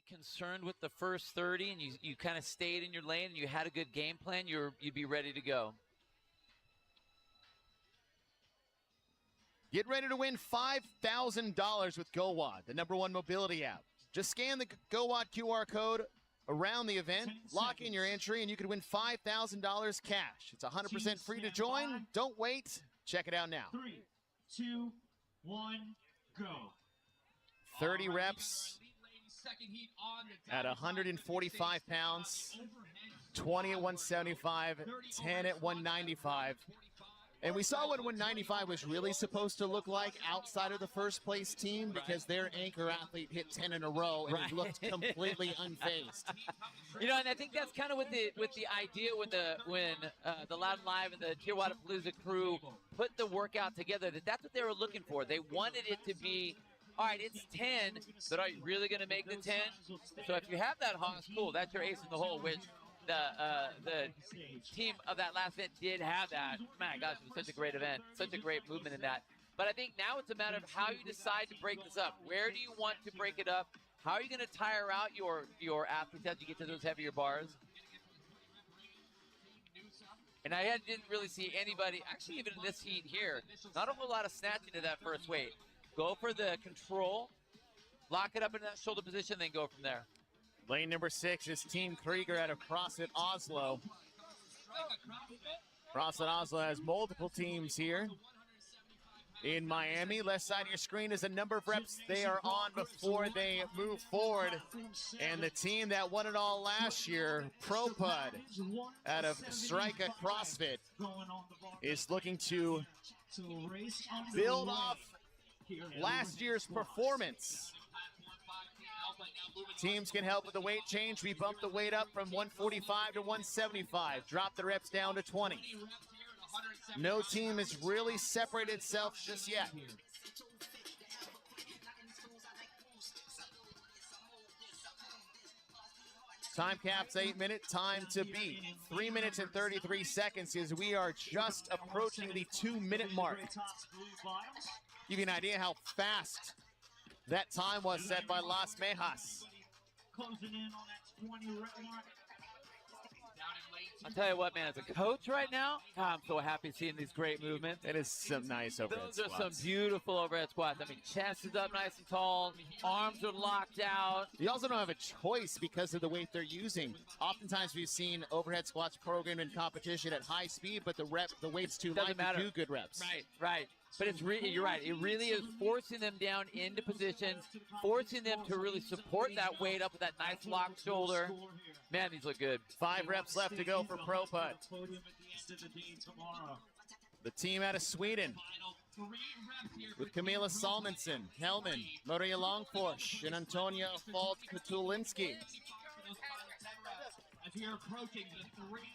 Concerned with the first 30 and you kind of stayed in your lane and you had a good game plan, you'd be ready to go. Get ready to win $5,000 with GoWad, the #1 mobility app. Just scan the GoWad QR code around the event, lock in your entry, and you could win $5,000 cash. It's 100% free to join. Don't wait. Check it out now. 3, 2, 1, go. 30 reps at 145 pounds, 20 at 175, 10 at 195. And we saw what 195 was really supposed to look like outside of the first place team, because their anchor athlete hit 10 in a row and it looked completely unfazed. You know, and I think that's kind of with the idea when the Loud and Live and the Tier Wadapalooza crew put the workout together, that's what they were looking for. They wanted it to be, all right, it's 10, but are you really going to make the 10? So if you have that Haas, cool, that's your ace in the hole, which the team of that last event did have that. My gosh, it was such a great event, such a great movement in that. But I think now it's a matter of how you decide to break this up. Where do you want to break it up? How are you going to tire out your athletes as you get to those heavier bars? And I didn't really see anybody, actually even in this heat here, not a whole lot of snatching to that first weight. Go for the control, lock it up in that shoulder position, then go from there. Lane number 6 is Team Krieger out of CrossFit Oslo. CrossFit Oslo has multiple teams here in Miami. Left side of your screen is the number of reps they are on before they move forward. And the team that won it all last year, ProPud, out of Strika CrossFit, is looking to build off last year's performance. Teams can help with the weight change. We bumped the weight up from 145 to 175. Drop the reps down to 20. No team has really separated itself just yet. Time cap's 8 minute time to beat. 3 minutes and 33 seconds as we are just approaching the 2-minute mark. Give you an idea how fast that time was set by Las Mejas. Closing in on that 20 rep mark. Down in lane 2, I'll tell you what, man, as a coach right now, I'm so happy seeing these great movements. It is some nice overhead Those squats. are some beautiful overhead squats. I mean, chest is up nice and tall, arms are locked out. You also don't have a choice because of the weight they're using. Oftentimes we've seen overhead squats programmed in competition at high speed, but the weight's too light to do good reps. Right. But it's you're right. It really is forcing them down into positions, forcing them to really support that weight up with that nice locked shoulder. Man, these look good. 5 reps left to go for Pro Putt. The team out of Sweden with Camilla Salmonson, Helman, Maria Longfors, and Antonia Falt-Kutulinski.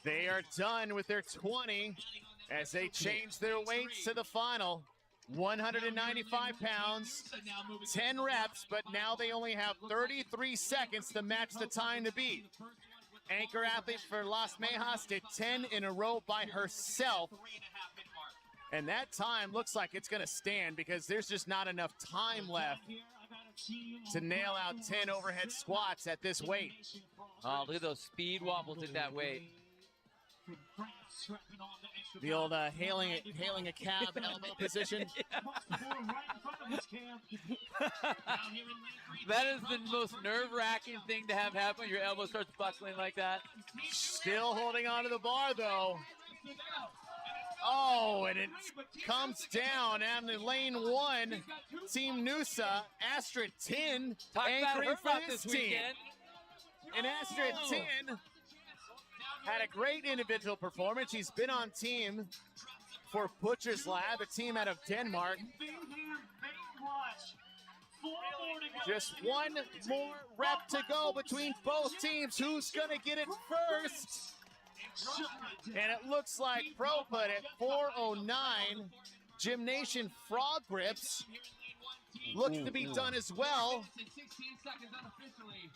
They are done with their 20 as they change their weights to the final. 195 pounds, 10 reps, but now they only have 33 seconds to match the time to beat. Anchor athlete for Las Mejas did 10 in a row by herself. And that time looks like it's going to stand because there's just not enough time left to nail out 10 overhead squats at this weight. Oh, look at those speed wobbles at that weight. The old hailing a cab elbow position. That is the most nerve-wracking thing to have happen when your elbow starts buckling like that. Still holding on to the bar, though. Oh, and it comes down on the lane 1. Team Noosa, Astrid Tin, anchoring for this team. And Astrid Tin had a great individual performance. She's been on team for Butcher's Lab, a team out of Denmark. Just one more rep to go between both teams. Who's going to get it first? And it looks like Pro Putt at 4:09. Gymnasium frog grips looks to be done as well.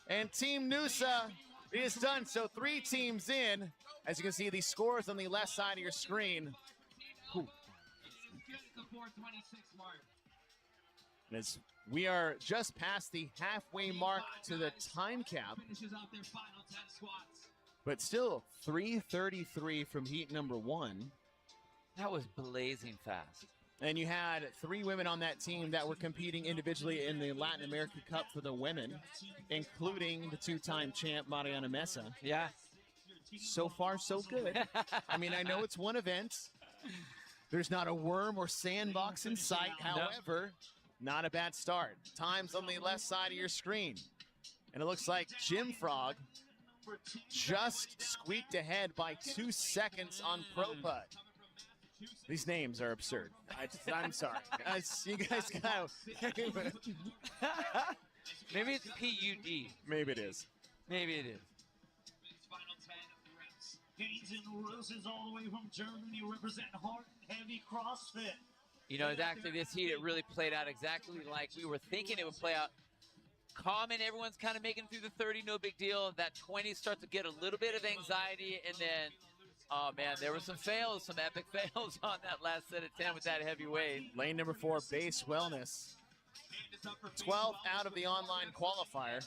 And Team Noosa is done. So 3 teams in. As you can see, these scores on the left side of your screen. As we are just past the halfway mark to the time cap. But still, 3:33 from heat number 1. That was blazing fast. And you had 3 women on that team that were competing individually in the Latin American Cup for the women, including the 2-time champ, Mariana Mesa. Yeah. So far, so good. I mean, I know it's one event. There's not a worm or sandbox in sight. However, not a bad start. Times on the left side of your screen. And it looks like Jim Frog just squeaked ahead by 2 seconds on Pro Putt. These names are absurd. I'm sorry. You guys kind of... Maybe it's PUD. Maybe it is. Maybe it is. Gains and Roses all the way from Germany represent hard and heavy CrossFit. You know, it's actually this heat, it really played out exactly like we were thinking it would play out. Common, everyone's kind of making through the 30, no big deal. That 20 starts to get a little bit of anxiety, and then, oh man, there were some fails, some epic fails on that last set of 10 with that heavy weight. Lane number 4, Base Wellness. 12 out of the online qualifier.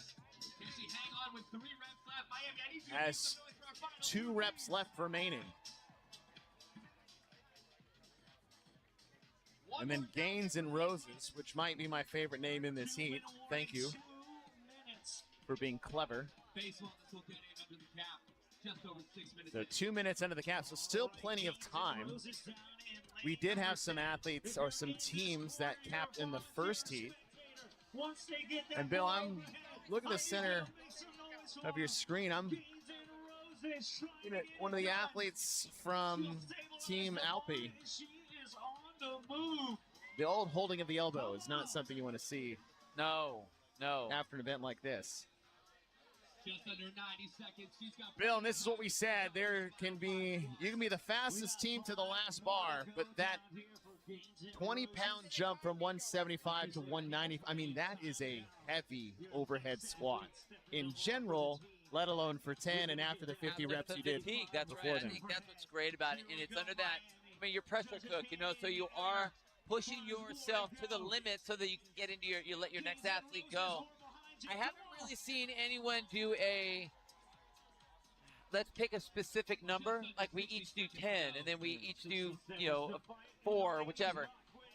Has 2 reps left remaining. And then Gains and Roses, which might be my favorite name in this heat. Thank you for being clever. So 2 minutes under the cap, so still plenty of time. We did have some athletes or some teams that capped in the first heat. And Bill, I'm looking at the center of your screen. I'm looking at one of the athletes from Team Alpi. The old holding of the elbow is not something you want to see. No. After an event like this. Just under 90 seconds. She's got Bill, and this is what we said. You can be the fastest team to the last bar, but that 20-pound jump from 175 to 190, I mean, that is a heavy overhead squat. In general, let alone for 10 and after the 50 reps you did That's before right. them. I think that's what's great about it. And it's under that, I mean, you're pressure cooked, you know, so you are pushing yourself to the limit so that you can get into you let your next athlete go. I haven't really seen anyone do let's pick a specific number. Like we each do 10, and then we each do, 4 or whichever.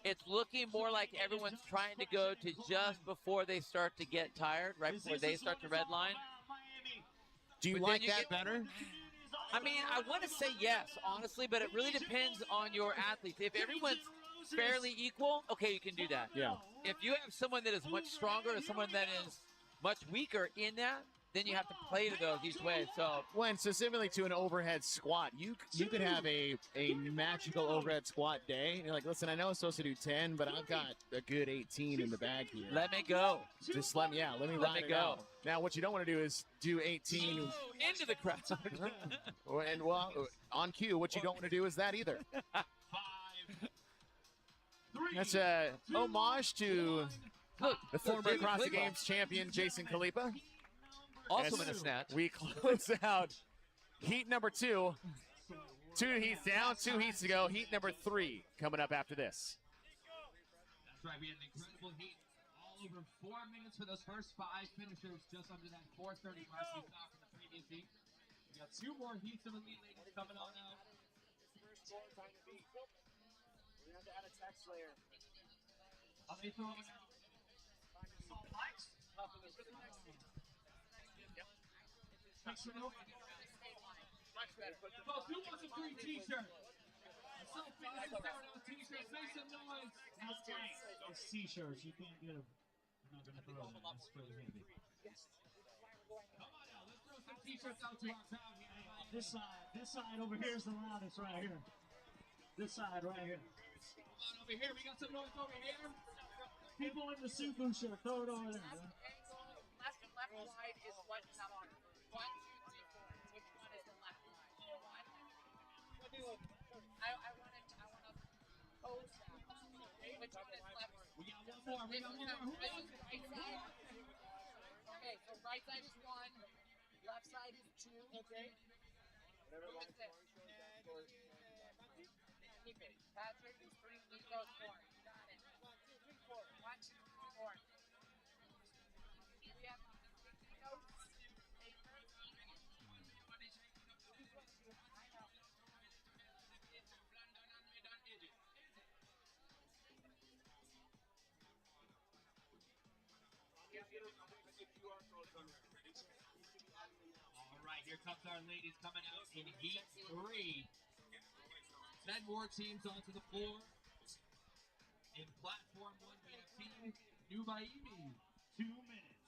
It's looking more like everyone's trying to go to just before they start to get tired, right before they start to redline. Do you like that better? I mean, I want to say yes, honestly, but it really depends on your athletes. If everyone's fairly equal, okay, you can do that. Yeah. If you have someone that is much stronger or someone that is much weaker in that, then you have to play to those each way. So when specifically to an overhead squat, you could have a magical overhead squat day. And you're like, listen, I know I'm supposed to do 10, but I've got a good 18 in the bag here. Let me go. Just let me ride it out. Now, what you don't want to do is do 18 into the crowd. And well, on cue, what you don't want to do is that either. That's a homage to the former Cross the Games champion, Jason Khalipa. Also in a snatch. We close out heat number 2. 2 heats down, 2 heats to go. Heat number 3 coming up after this. That's right. We had an incredible heat. All over 4 minutes for those first 5 finishers, just under that 4:30 mark we saw from the previous heat. We got 2 more heats of elite ladies coming on out. We have to add a text layer. How many throwing out? Folks, who wants a free t-shirt? Self-fitness and out t-shirts. Make some noise. It's t-shirts. You can't get them. I'm not going to throw them. That's for the maybe. Come on out. Let's throw some t-shirts out to our crowd here. This side over here is the loudest right here. This side right here. Come on over here. We got some noise over here. People in the Sufu shirt, throw it over there. Left side is what's not on. 1, 2, 3, 4. Which one is the left side? I want to pose that. Which one is left? We got one more. We got one more. Right side. Okay, so right side is 1. Left side is 2. Okay. Who is this? Keep it. Patrick is 3. Nico's 4. You got it. 1, 2, 3, 4. 1, 2, 3, 4. We have notes. All right, here comes our ladies coming out in heat 3. 10 more teams onto the floor. In platform 1, we have Team New Miami. 2 minutes.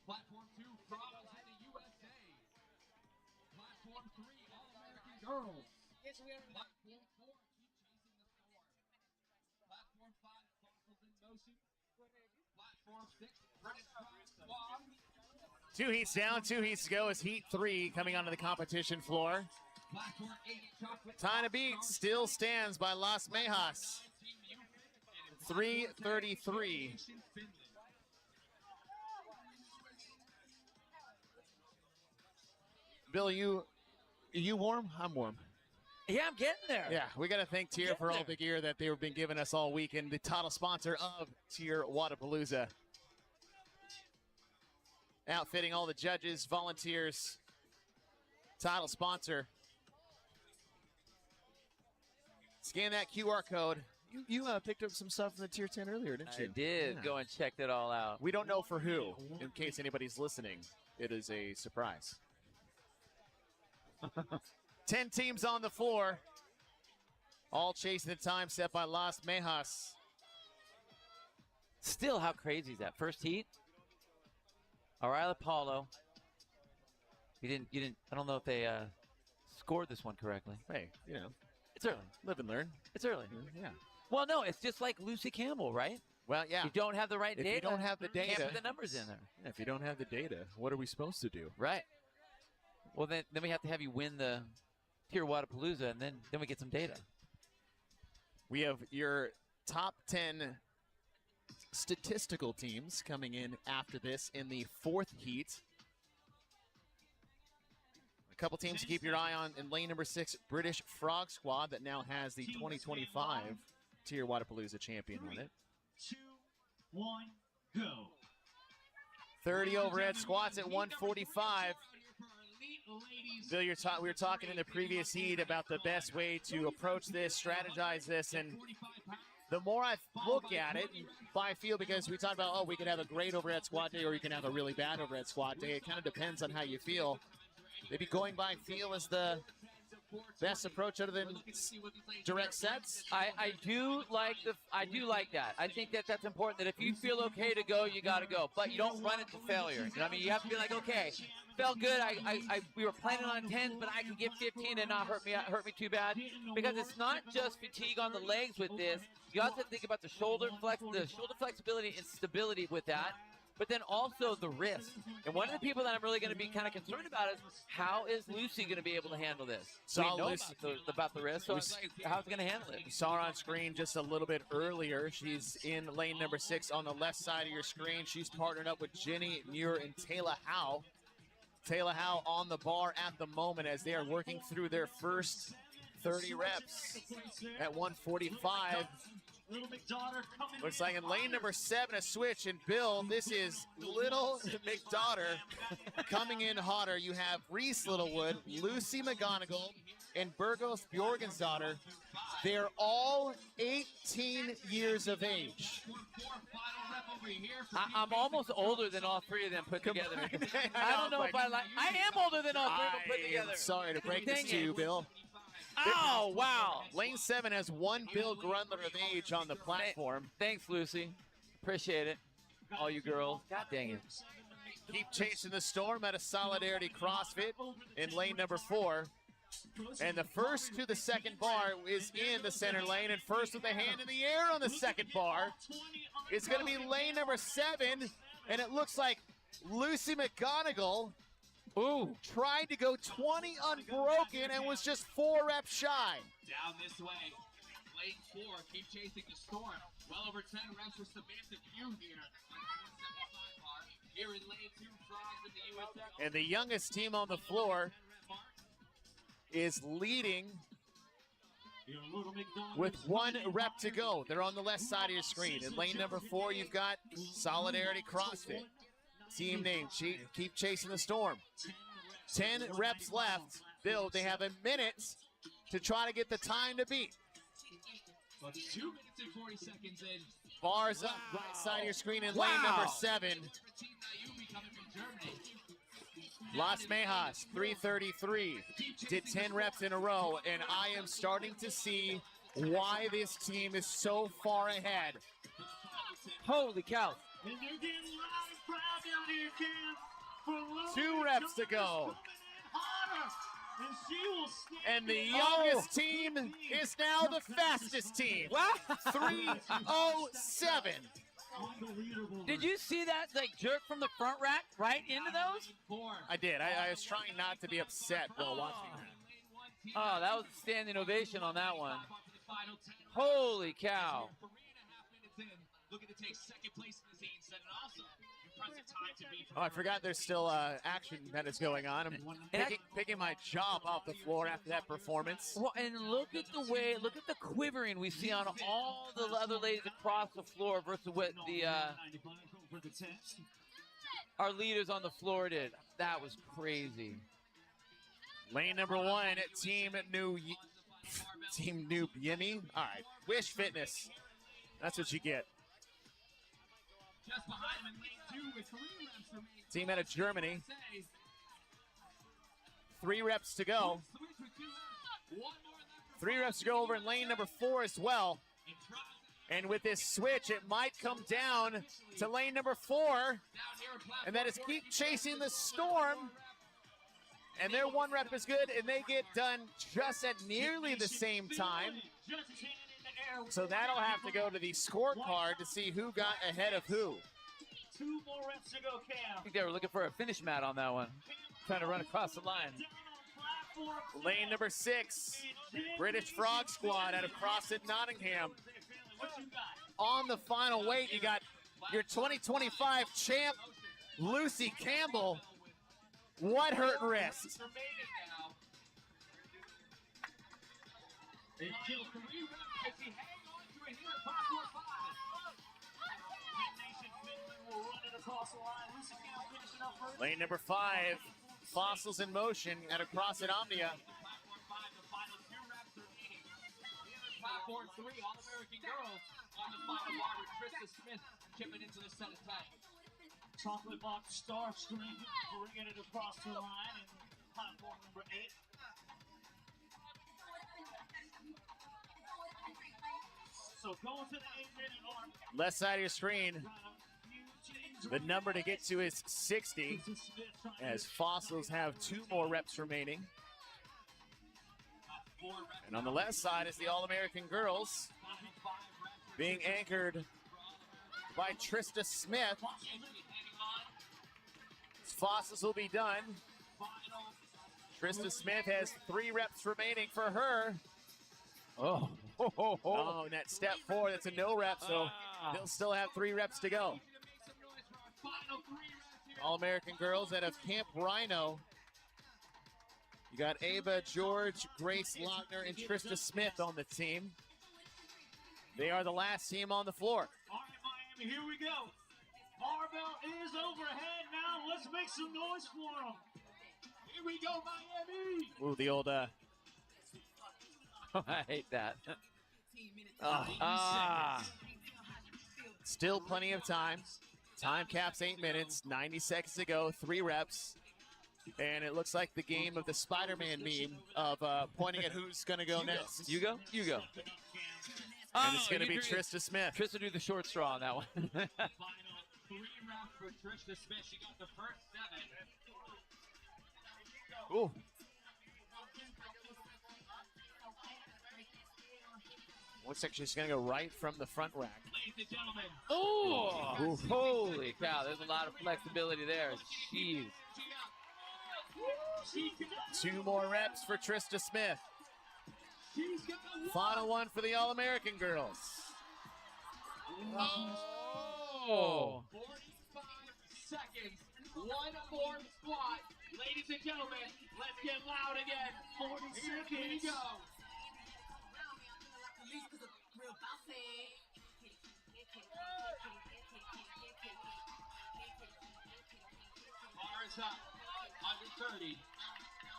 Platform 2, Promise in the USA. Platform 3, All-American Girls. Platform 4, Keep Chasing the Storm. Platform 5, Fossils in Motion. Platform 6, British Squad. 2 heats down, 2 heats to go as heat 3 coming onto the competition floor. Platform 8, Chocolate. Time to beat still stands by Las Mejas. 3:33. Bill, you warm? I'm warm. Yeah, I'm getting there. Yeah, we got to thank Tier for all the gear that they've been giving us all weekend. The title sponsor of Tier WODAPALUZA. Outfitting all the judges, volunteers, title sponsor. Scan that QR code. You picked up some stuff from the Tier 10 earlier, didn't you? I did. Yeah. Go and check it all out. We don't know for who, in case anybody's listening. It is a surprise. 10 teams on the floor, all chasing the time set by Las Mejas. Still, how crazy is that? First heat. Ariela Paulo. You didn't. I don't know if they scored this one correctly. Hey, It's early. live and learn. It's early. Yeah. Well, no, it's just like Lucy Campbell, right? Well, yeah. You don't have the right If data. you don't have the Can't data, put the numbers in there. Yeah, if you don't have the data, what are we supposed to do? Right. Well, then we have to have you win the Tier WODAPALUZA, and then we get some data. We have your top 10 statistical teams coming in after this in the 4th heat. A couple teams to keep your eye on in lane number 6, British Frog Squad, that now has the 2025 Tier WODAPALUZA champion on it. 2, 1, go. 30 overhead squats at 145. Bill, we were talking in the previous heat about the best way to approach this, strategize this, and the more I look at it by feel, because we talked about, oh, we could have a great overhead squat day or you can have a really bad overhead squat day. It kind of depends on how you feel. Maybe going by feel is the best approach other than direct sets. I do like that. I think that that's important, that if you feel okay to go, you got to go. But you don't run it to failure. You know what I mean? You have to be like, okay, felt good. We were planning on 10, but I can get 15 and not hurt me too bad. Because it's not just fatigue on the legs with this. You also have to think about the shoulder flexibility and stability with that. But then also the wrist. And one of the people that I'm really going to be kind of concerned about is, how is Lucy going to be able to handle this? We know about the wrist, so it's like, how's it going to handle it? You saw her on screen just a little bit earlier. She's in lane number 6 on the left side of your screen. She's partnered up with Jenny Muir and Taylor Howe. Taylor Howe on the bar at the moment as they are working through their first 30 reps at 145. Looks like in lane number 7, a switch. And Bill, this is Little McDaughter coming in hotter. You have Reese Littlewood, Lucy McGonigal, and Burgos Bjorgensdottir. They're all 18 years of age. I'm almost older than all three of them put together. I don't know if I am older than all three of them put together. I'm sorry to break this to you, Bill. Oh, wow. Lane 7 has one Bill Grundler of age on the platform. Thanks, Lucy. Appreciate it. All you girls. God dang it. Keep chasing the storm at a Solidarity CrossFit in lane number 4. And the first to the second bar is in the center lane. And first with a hand in the air on the second bar is going to be lane number 7. And it looks like Lucy McGonigal tried to go 20 unbroken and was just 4 reps shy. Down this way, lane 4, keep chasing the storm. Well over 10 reps for Samantha Pugh here. Here in lane 2, Frogs in the USA. And the youngest team on the floor is leading with 1 rep to go. They're on the left side of your screen. In lane number 4, you've got Solidarity CrossFit. Team name, keep chasing the storm. 10 reps left. Bill, they have a minute to try to get the time to beat. 2 minutes and 40 seconds in. Bars up, right side of your screen in lane number 7. Las Mejas, 333. Did 10 reps in a row, and I am starting to see why this team is so far ahead. Holy cow. 2 reps to go. And the youngest team is now the fastest team. Wow. 3:07. Did you see that jerk from the front rack right into those? I did. I was trying not to be upset while watching that. Oh, that was a standing ovation on that one. Holy cow. Looking to take second place in the scene, and also impressive time to beat. Oh, I forgot there's still action that is going on. I'm picking my job off the floor after that performance. Well, and look at the quivering we see on all the other ladies across the floor versus what our leaders on the floor did. That was crazy. Lane number 1 at Team New Yimmy. All right, Wish Fitness. That's what you get. Just behind him in lane 2 with 3 reps remaining. Team out of Germany. 3 reps to go. 3 reps to go over in lane number 4 as well. And with this switch, it might come down to lane number 4. And that is keep chasing the storm. And their 1 rep is good, and they get done just at nearly the same time. So that'll have to go to the scorecard to see who got ahead of who. 2 more reps to go, Cam. I think they were looking for a finish mat on that one. Trying to run across the line. Lane number 6, British Frog Squad out of CrossFit Nottingham. On the final weight, you got your 2025 champ, Lucy Campbell. What hurt wrist? Lane number 5, Fossils in motion and across at Omnia. Platform 3, All-American Girls on the final bar with Trista Smith chipping into the set of 10. Chocolate box star screen, bringing it across the line, and platform number 8. So going to the 8-minute mark. Left side of your screen, the number to get to is 60, as Fossils have 2 more reps remaining. And on the left side is the All-American Girls, being anchored by Trista Smith. Fossils will be done. Trista Smith has 3 reps remaining for her. Oh, Oh, and that step 4, that's a no rep, so they'll still have 3 reps to go. All-American Girls out of Camp Rhino. You got Ava George, Grace Lochner, and Trista Smith on the team. They are the last team on the floor. All right, Miami, here we go. Barbell is overhead now. Let's make some noise for them. Here we go, Miami! Ooh, the old, I hate that. Still plenty of time. Time cap's 8 minutes, 90 seconds to go, 3 reps. And it looks like the game of the Spider-Man meme of pointing at who's going to go next. You go? You go. And it's going to be Trista Smith. Trista do the short straw on that one. Final 3 rounds for Trista Smith. She got the first 7. Ooh. Looks like she's going to go right from the front rack. Ladies and gentlemen. Oh, holy cow. There's a lot of flexibility there. Jeez. 2 more reps for Trista Smith. Final one for the All-American Girls. Oh. 45 seconds. 1 more squat. Ladies and gentlemen, let's get loud again. 40 seconds. Here we go. Bars up. Under 30.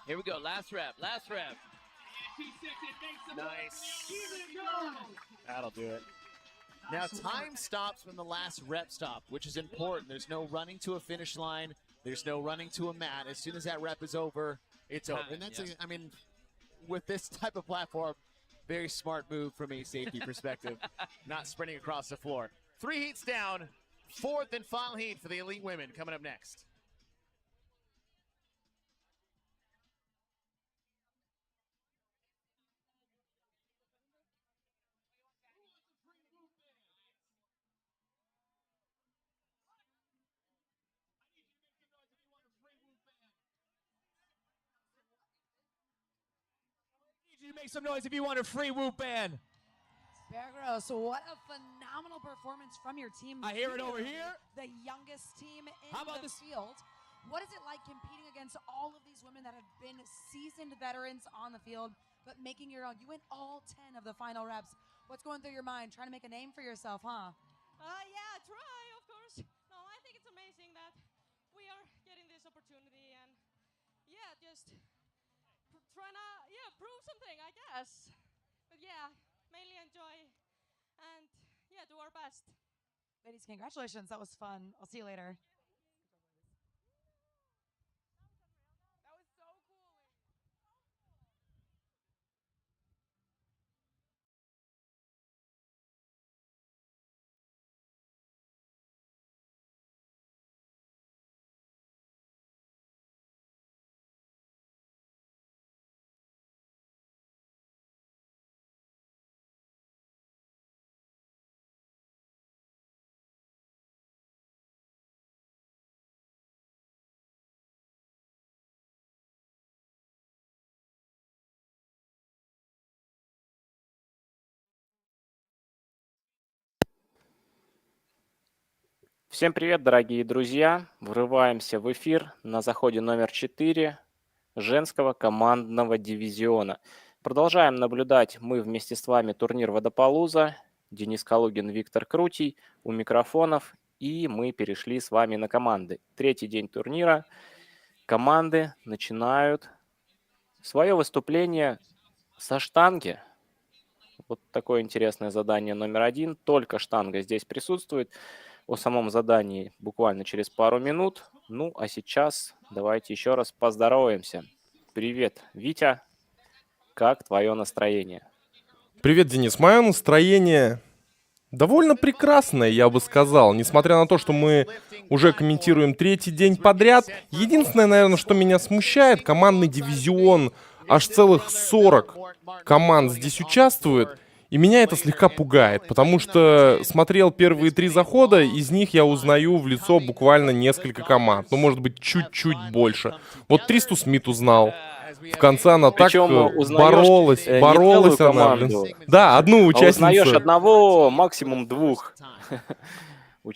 Here we go. Last rep. Last rep. Nice. That'll do it. Now, time stops when the last rep stops, which is important. There's no running to a finish line. There's no running to a mat. As soon as that rep is over, it's over. And that's, I mean, with this type of platform, very smart move from a safety perspective, not sprinting across the floor. 3 heats down. 4th and final heat for the elite women coming up next. You make some noise if you want a free whoop band. SBER, so what a phenomenal performance from your team. I hear it over here. The youngest team in How about the this? field. What is it like competing against all of these women that have been seasoned veterans on the field, but making your own? You went all 10 of the final reps. What's going through your mind? Trying to make a name for yourself, huh? Yeah, try, of course. No, I think it's amazing that we are getting this opportunity and, yeah, just trying to, prove something, I guess. But, yeah, mainly enjoy and, do our best. Ladies, congratulations. That was fun. I'll see you later. That was so cool. Всем привет, дорогие друзья! Врываемся в эфир на заходе номер 4 женского командного дивизиона. Продолжаем наблюдать мы вместе с вами турнир ВОДАПАЛУЗА. Денис Калугин, Виктор Крутий у микрофонов. И мы перешли с вами на команды. 3-й день турнира. команды начинают свое выступление со штанги. Вот такое интересное задание номер 1. Только штанга здесь присутствует. О самом задании буквально через пару минут. Ну, а сейчас давайте еще раз поздороваемся. Привет, Витя. Как твое настроение? Привет, Денис. Мое настроение довольно прекрасное, я бы сказал. Несмотря на то, что мы уже комментируем 3-й день подряд. Единственное, наверное, что меня смущает, командный дивизион. Аж целых 40 команд здесь участвует. И меня это слегка пугает, потому что смотрел первые 3 захода, из них я узнаю в лицо буквально несколько команд. Ну, может быть, чуть-чуть больше. Вот Тристу Смит узнал. В конце она так боролась она. Да, одну участницу. Узнаешь одного, максимум 2.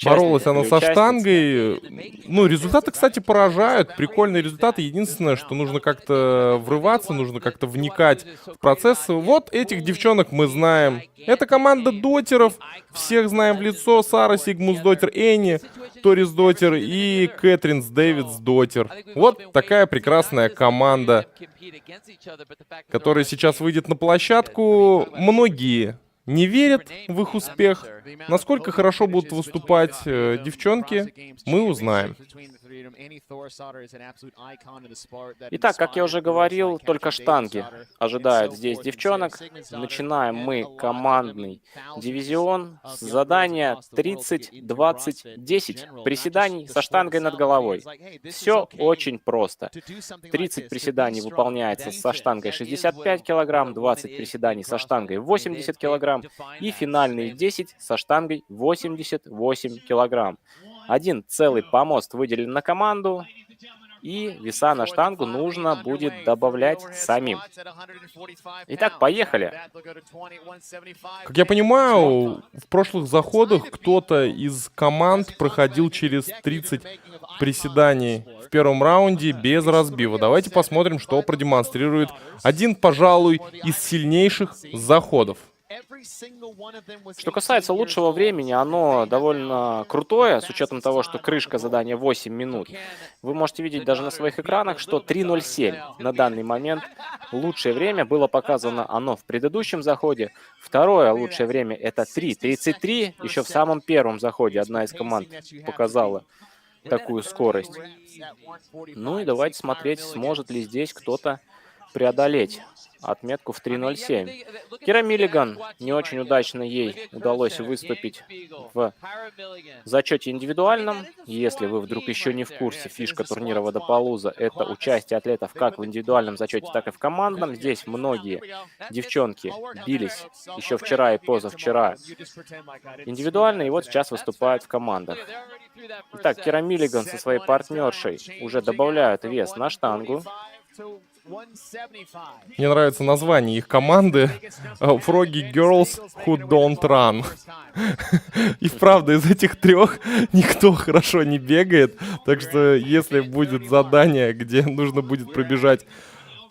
Боролась она со штангой. Ну, результаты, кстати, поражают. Прикольные результаты. Единственное, что нужно как-то врываться, нужно как-то вникать в процесс. Вот этих девчонок мы знаем. Это команда дотеров. Всех знаем в лицо. Сара Сигмус дотер, Энни Торис дотер и Кэтрин Дэвидс дотер. Вот такая прекрасная команда, которая сейчас выйдет на площадку. Многие не верят в их успех. Насколько хорошо будут выступать девчонки, мы узнаем. Итак, как я уже говорил, только штанги ожидают здесь девчонок. Начинаем мы командный дивизион с задания 30-20-10 приседаний со штангой над головой. Все очень просто. 30 приседаний выполняется со штангой 65 кг, 20 приседаний со штангой 80 кг и финальные 10 со штангой 88 кг. Один целый помост выделен на команду, и веса на штангу нужно будет добавлять самим. Итак, поехали. Как я понимаю, в прошлых заходах кто-то из команд проходил через 30 приседаний в первом раунде без разбива. Давайте посмотрим, что продемонстрирует один, пожалуй, из сильнейших заходов. Что касается лучшего времени, оно довольно крутое, с учетом того, что крышка задания 8 минут. Вы можете видеть даже на своих экранах, что 3:07 на данный момент. Лучшее время было показано оно в предыдущем заходе. Второе лучшее время это 3:33. Еще в самом первом заходе одна из команд показала такую скорость. Ну и давайте смотреть, сможет ли здесь кто-то преодолеть отметку в 3:07. Кира Миллиган, не очень удачно ей удалось выступить в зачете индивидуальном. Если вы вдруг еще не в курсе, фишка турнира ВОДАПАЛУЗА — это участие атлетов как в индивидуальном зачете, так и в командном. Здесь многие девчонки бились еще вчера и позавчера индивидуально, и вот сейчас выступают в командах. Итак, Кира Миллиган со своей партнершей уже добавляют вес на штангу. Мне нравится название их команды Froggy Girls Who Don't Run. И правда, из этих 3 никто хорошо не бегает. Так что если будет задание, где нужно будет пробежать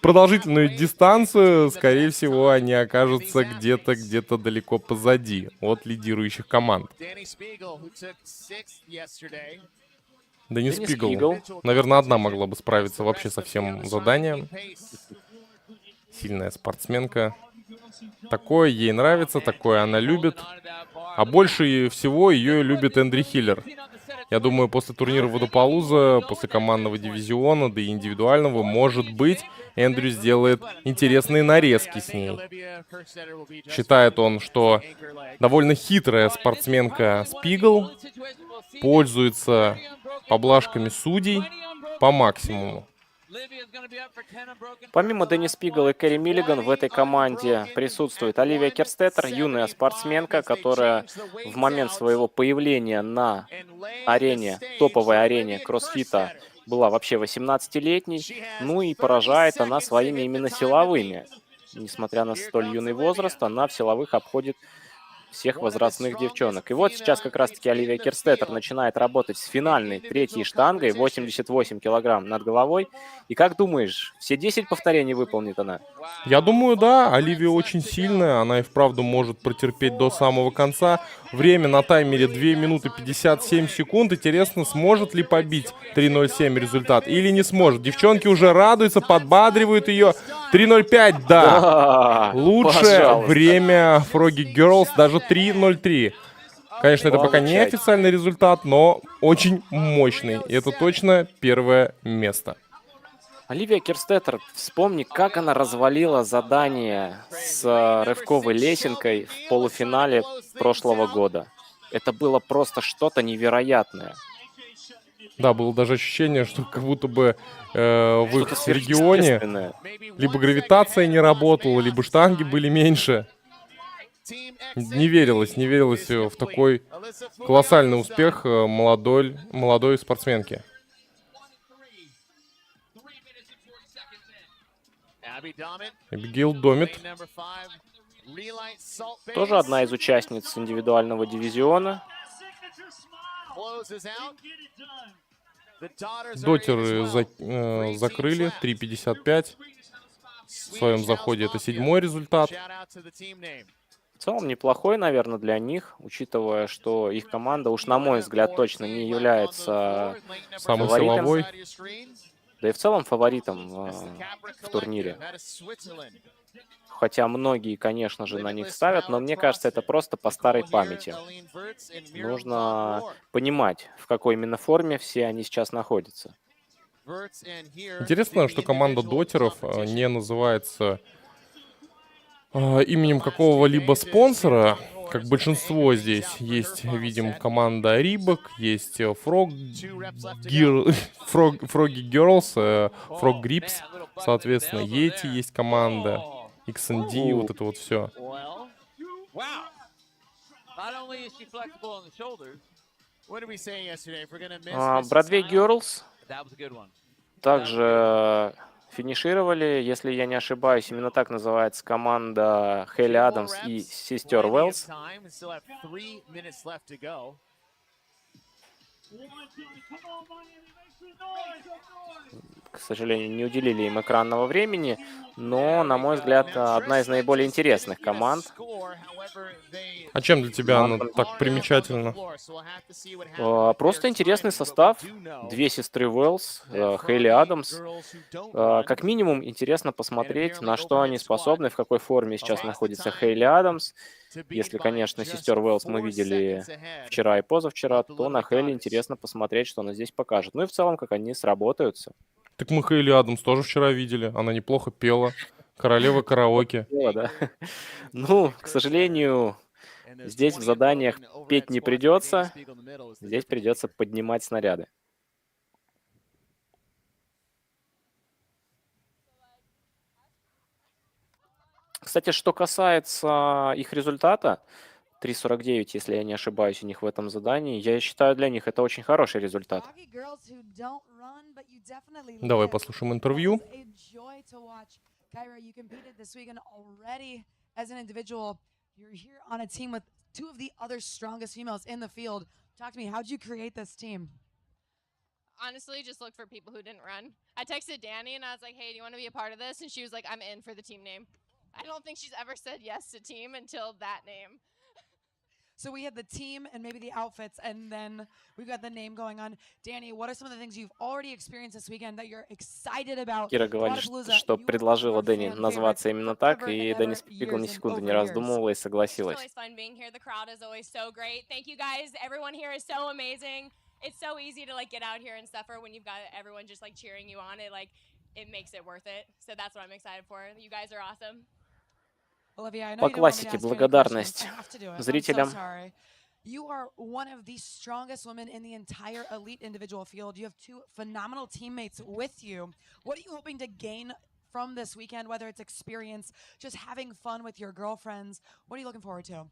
продолжительную дистанцию, скорее всего, они окажутся где-то далеко позади от лидирующих команд. Денис Пигл. Наверное, одна могла бы справиться вообще со всем заданием. Сильная спортсменка. Такое ей нравится, такое она любит. А больше всего ее любит Эндри Хиллер. Я думаю, после турнира ВОДАПАЛУЗА, после командного дивизиона, да и индивидуального, может быть, Эндрю сделает интересные нарезки с ней. Считает он, что довольно хитрая спортсменка Спигл пользуется поблажками судей по максимуму. Помимо Денис Пигл и Кэрри Миллиган в этой команде присутствует Оливия Керстеттер, юная спортсменка, которая в момент своего появления на арене, топовой арене кроссфита, была вообще 18-летней. Ну и поражает она своими именно силовыми. Несмотря на столь юный возраст, она в силовых обходит всех возрастных девчонок. И вот сейчас как раз-таки Оливия Керстеттер начинает работать с финальной третьей штангой, 88 килограмм над головой. И как думаешь, все 10 повторений выполнит она? Я думаю, да, Оливия очень сильная, она и вправду может протерпеть до самого конца. Время на таймере 2 минуты 57 секунд. Интересно, сможет ли побить 3:07 результат или не сможет. Девчонки уже радуются, подбадривают ее. 3:05, да. Лучшее пожалуйста. время Froggy Girls, даже 3:03. Конечно, это пока не Получайте. официальный результат, но очень мощный. И это точно первое место. Оливия Керстеттер, вспомни, как она развалила задание с рывковой лесенкой в полуфинале прошлого года. Это было просто что-то невероятное. Да, было даже ощущение, что как будто бы в Что-то их регионе сверхъестественное. либо гравитация не работала, либо штанги были меньше. Не верилось в такой колоссальный успех молодой спортсменки. Эбигейл Домит. Тоже одна из участниц индивидуального дивизиона. Дотеры закрыли 3:55. В своем заходе это 7-й результат. В целом неплохой, наверное, для них, учитывая, что их команда, уж на мой взгляд, точно не является Самый фаворитом. силовой. Да и в целом фаворитом в турнире. Хотя многие, конечно же, на них ставят, но мне кажется, это просто по старой памяти. Нужно понимать, в какой именно форме все они сейчас находятся. Интересно, что команда дотеров не называется именем какого-либо спонсора, как большинство здесь. Есть, видим, команда Рибок, есть Froggy Girls, Frog Grips, соответственно, Yeti есть команда, XND, вот это вот все. Бродвей Girls также финишировали, если я не ошибаюсь, именно так называется команда Хейли Адамс и сестер Уэллс. К сожалению, не уделили им экранного времени, но, на мой взгляд, одна из наиболее интересных команд. А чем для тебя она так примечательна? Просто интересный состав. Две сестры Уэллс, Хейли Адамс. Как минимум, интересно посмотреть, на что они способны, в какой форме сейчас находится Хейли Адамс. Если, конечно, сестер Уэллс мы видели вчера и позавчера, то на Хейли интересно посмотреть, что она здесь покажет. Ну и в целом, как они сработаются. Так мы Хейли Адамс тоже вчера видели. Она неплохо пела. Королева караоке. Да. Ну, к сожалению, здесь в заданиях петь не придется. Здесь придется поднимать снаряды. Кстати, что касается их результата, 3:49, если я не ошибаюсь, у них в этом задании, я считаю, для них это очень хороший результат. Давай послушаем интервью. Honestly, just look for people who didn't run. I texted Danny and I was like, hey, do you want to be a part of this? And she was like, I'm in for the team name. I don't think she's ever said yes to team until that name. So we had the team and maybe the outfits, and then we've got the name going on. Danny, what are some of the things you've already experienced this weekend that you're excited about? Кира говорит, что предложила Дэнни назваться именно так, и Дэнни Спигл ни секунды не раздумывала и согласилась. It's so easy to like get out here and suffer when you've got everyone just like cheering you on. It makes it worth it. So that's what I'm excited for. You guys are awesome. По классике благодарность зрителям. You are one of the strongest women in the entire elite individual field. You have two phenomenal teammates with you. What are you hoping to gain from this weekend, whether it's experience, just having fun with your girlfriends? What are you looking forward to?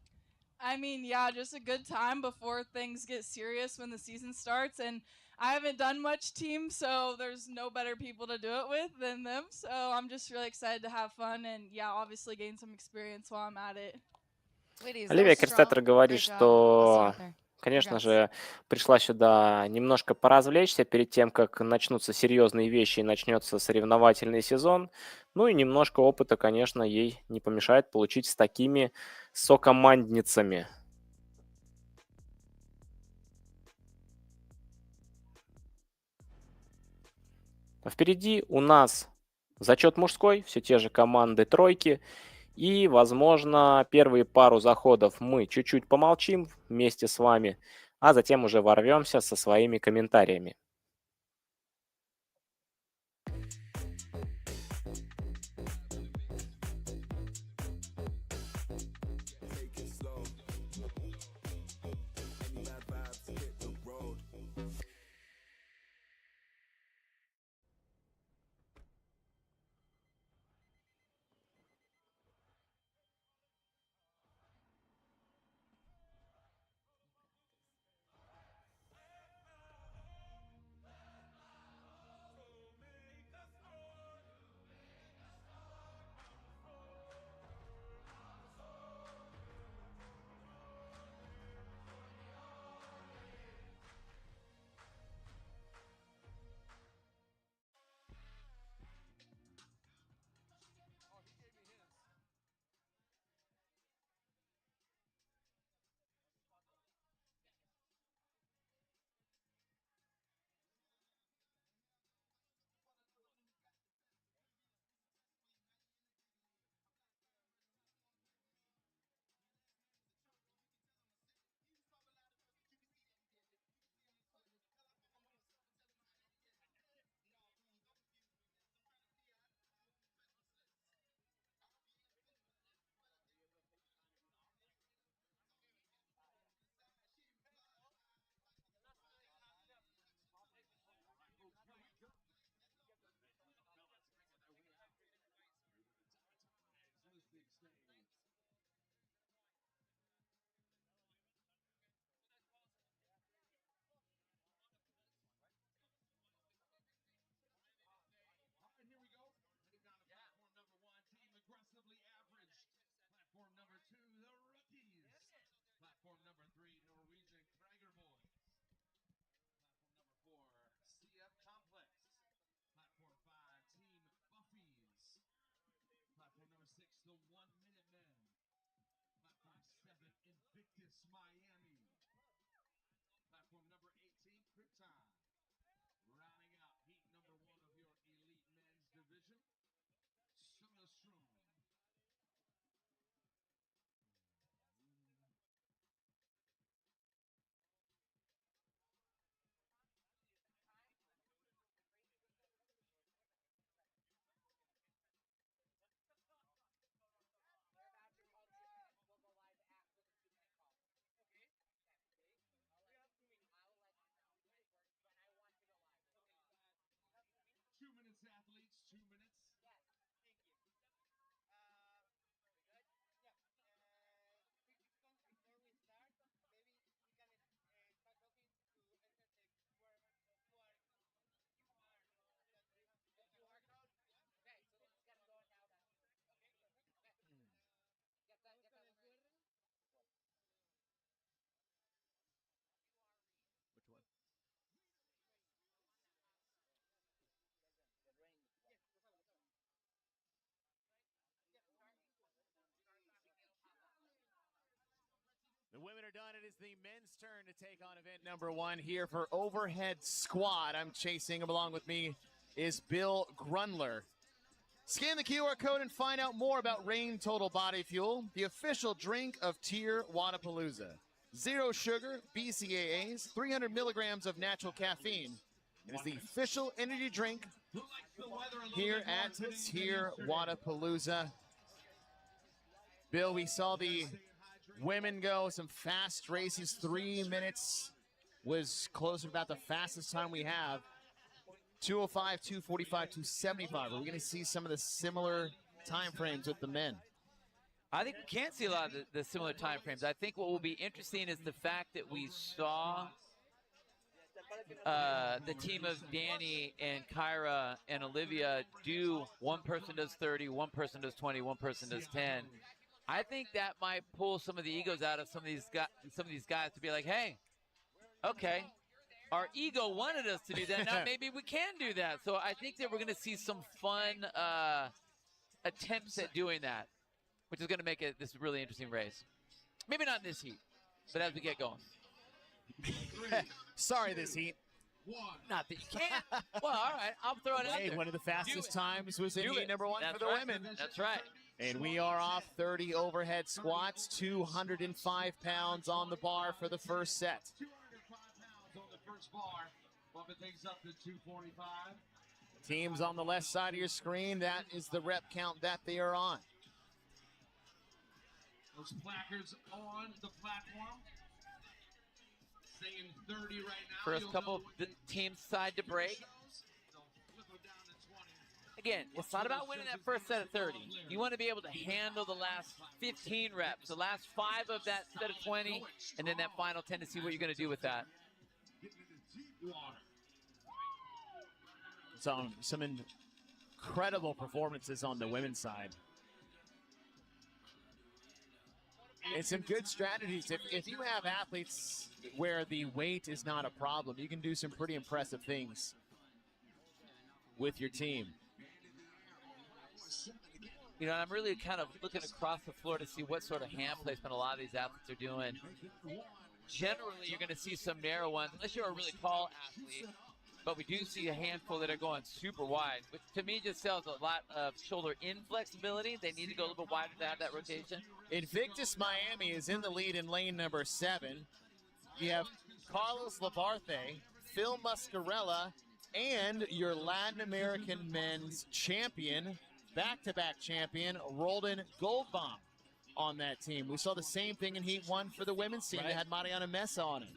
I mean, yeah, just a good time before things get serious when the season starts. And I haven't done much team, so there's no better people to do it with than them. So I'm just really excited to have fun and, yeah, obviously gain some experience while I'm at it. Ladies, that Оливия was strong. Керстеттер говорит, Great job. что, Awesome out there. конечно Congrats. же, пришла сюда немножко поразвлечься перед тем, как начнутся серьезные вещи и начнется соревновательный сезон. Ну и немножко опыта, конечно, ей не помешает получить с такими сокомандницами. Впереди у нас зачет мужской, все те же команды тройки. И, возможно, первые пару заходов мы чуть-чуть помолчим вместе с вами, а затем уже ворвемся со своими комментариями. The women are done. It is the men's turn to take on event number one here for overhead squat. I'm chasing him. Along with me is Bill Grunler. Scan the QR code and find out more about Reign Total Body Fuel, the official drink of Tier Wadapalooza. Zero sugar, BCAAs, 300 milligrams of natural caffeine. It is the official energy drink here at Tier Wadapalooza. Bill, we saw the women go some fast races. 3 minutes was close to about the fastest time we have. 205, 245, 275. Are we going to see some of the similar time frames with the men? I think we can see a lot of the similar time frames. I think what will be interesting is the fact that we saw the team of Danny and Kyra and Olivia do, one person does 30, one person does 20, one person does 10. I think that might pull some of the egos out of some of these guys to be like, hey, okay, our ego wanted us to do that. Now maybe we can do that. So I think that we're going to see some fun attempts at doing that, which is going to make it this really interesting race. Maybe not in this heat, but as we get going. Sorry, this heat. Not that you can't. Well, all right, I'll throw it out there. One of the fastest times was in Do heat it. number 1 That's for the right. women. That's right. And we are off 30 overhead squats, 205 pounds on the bar for the first set. 205 pounds on the first bar, bumping things up to 245. Teams on the left side of your screen, that is the rep count that they are on. Those placards on the platform. Saying 30 right now. First couple of the teams decide to break. Again, it's not about winning that first set of 30. You want to be able to handle the last 15 reps, the last 5 of that set of 20, and then that final 10 to see what you're going to do with that. Some incredible performances on the women's side. And some good strategies. If you have athletes where the weight is not a problem, you can do some pretty impressive things with your team. You know, I'm really kind of looking across the floor to see what sort of hand placement a lot of these athletes are doing. Generally, you're going to see some narrow ones, unless you're a really tall athlete. But we do see a handful that are going super wide, which to me just tells a lot of shoulder inflexibility. They need to go a little bit wider to have that rotation. Invictus Miami is in the lead in lane number 7. You have Carlos Labarte, Phil Muscarella, and your Latin American men's champion, back-to-back champion, Roldan Goldbaum on that team. We saw the same thing in Heat 1 for the women's team. They had Mariana Mesa on it.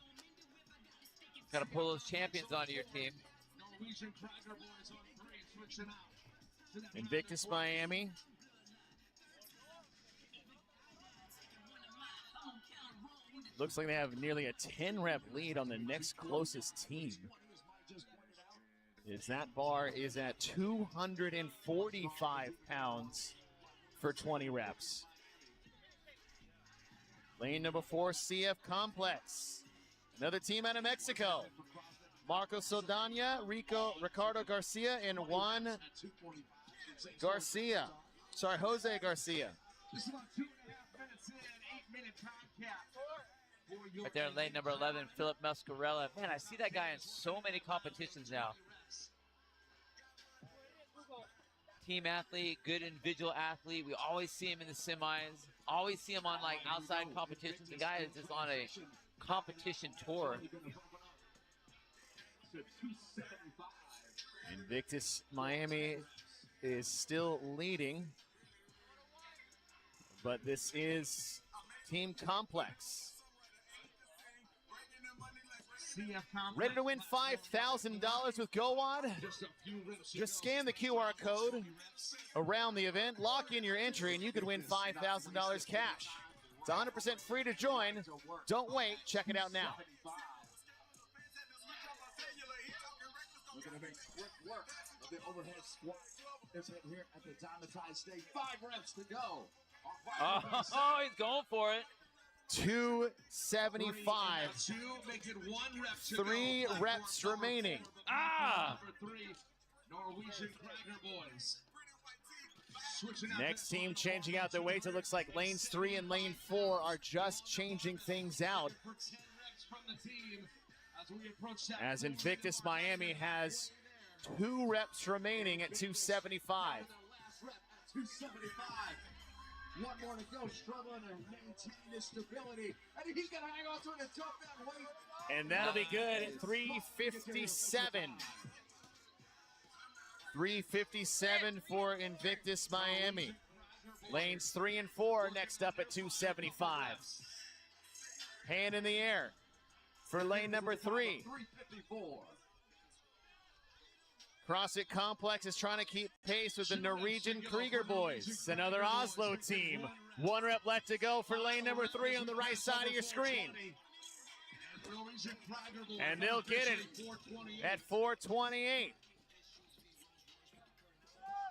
Got to pull those champions onto your team. Invictus Miami. Looks like they have nearly a 10-rep lead on the next closest team. As that bar is at 245 pounds for 20 reps. Lane number 4, CF Complex. Another team out of Mexico. Marco Saldana, Ricardo Garcia, and Juan Garcia. Sorry, Jose Garcia. Right there in lane number 11, Philip Muscarella. Man, I see that guy in so many competitions now. Team athlete, good individual athlete. We always see him in the semis. Always see him on like outside competitions. The guy is just on a competition tour. Invictus Miami is still leading, but this is Team Complex. Ready to win $5,000 with GoWad? Just scan the QR code around the event, lock in your entry, and you could win $5,000 cash. It's 100% free to join. Don't wait. Check it out now. We're going to make quick work of the overhead squat. It's here at the Diamond Stage. 5 reps to go. Oh, he's going for it. 275. 3 reps remaining. Ah! Norwegian Cracker Boys. Next team changing out their weights. It looks like lanes 3 and lane 4 are just changing things out. As Invictus Miami has 2 reps remaining at 275. 275. 1 more to go, struggling to maintain his stability. And he's going to hang on to it and jump that weight. And that'll be good at 357. 357 for Invictus Miami. Lanes 3 and 4 next up at 275. Hand in the air for lane number 3. 354. CrossFit Complex is trying to keep pace with the Norwegian Krieger Boys, another Oslo team. 1 rep left to go for lane number 3 on the right side of your screen. And they'll get it at 428.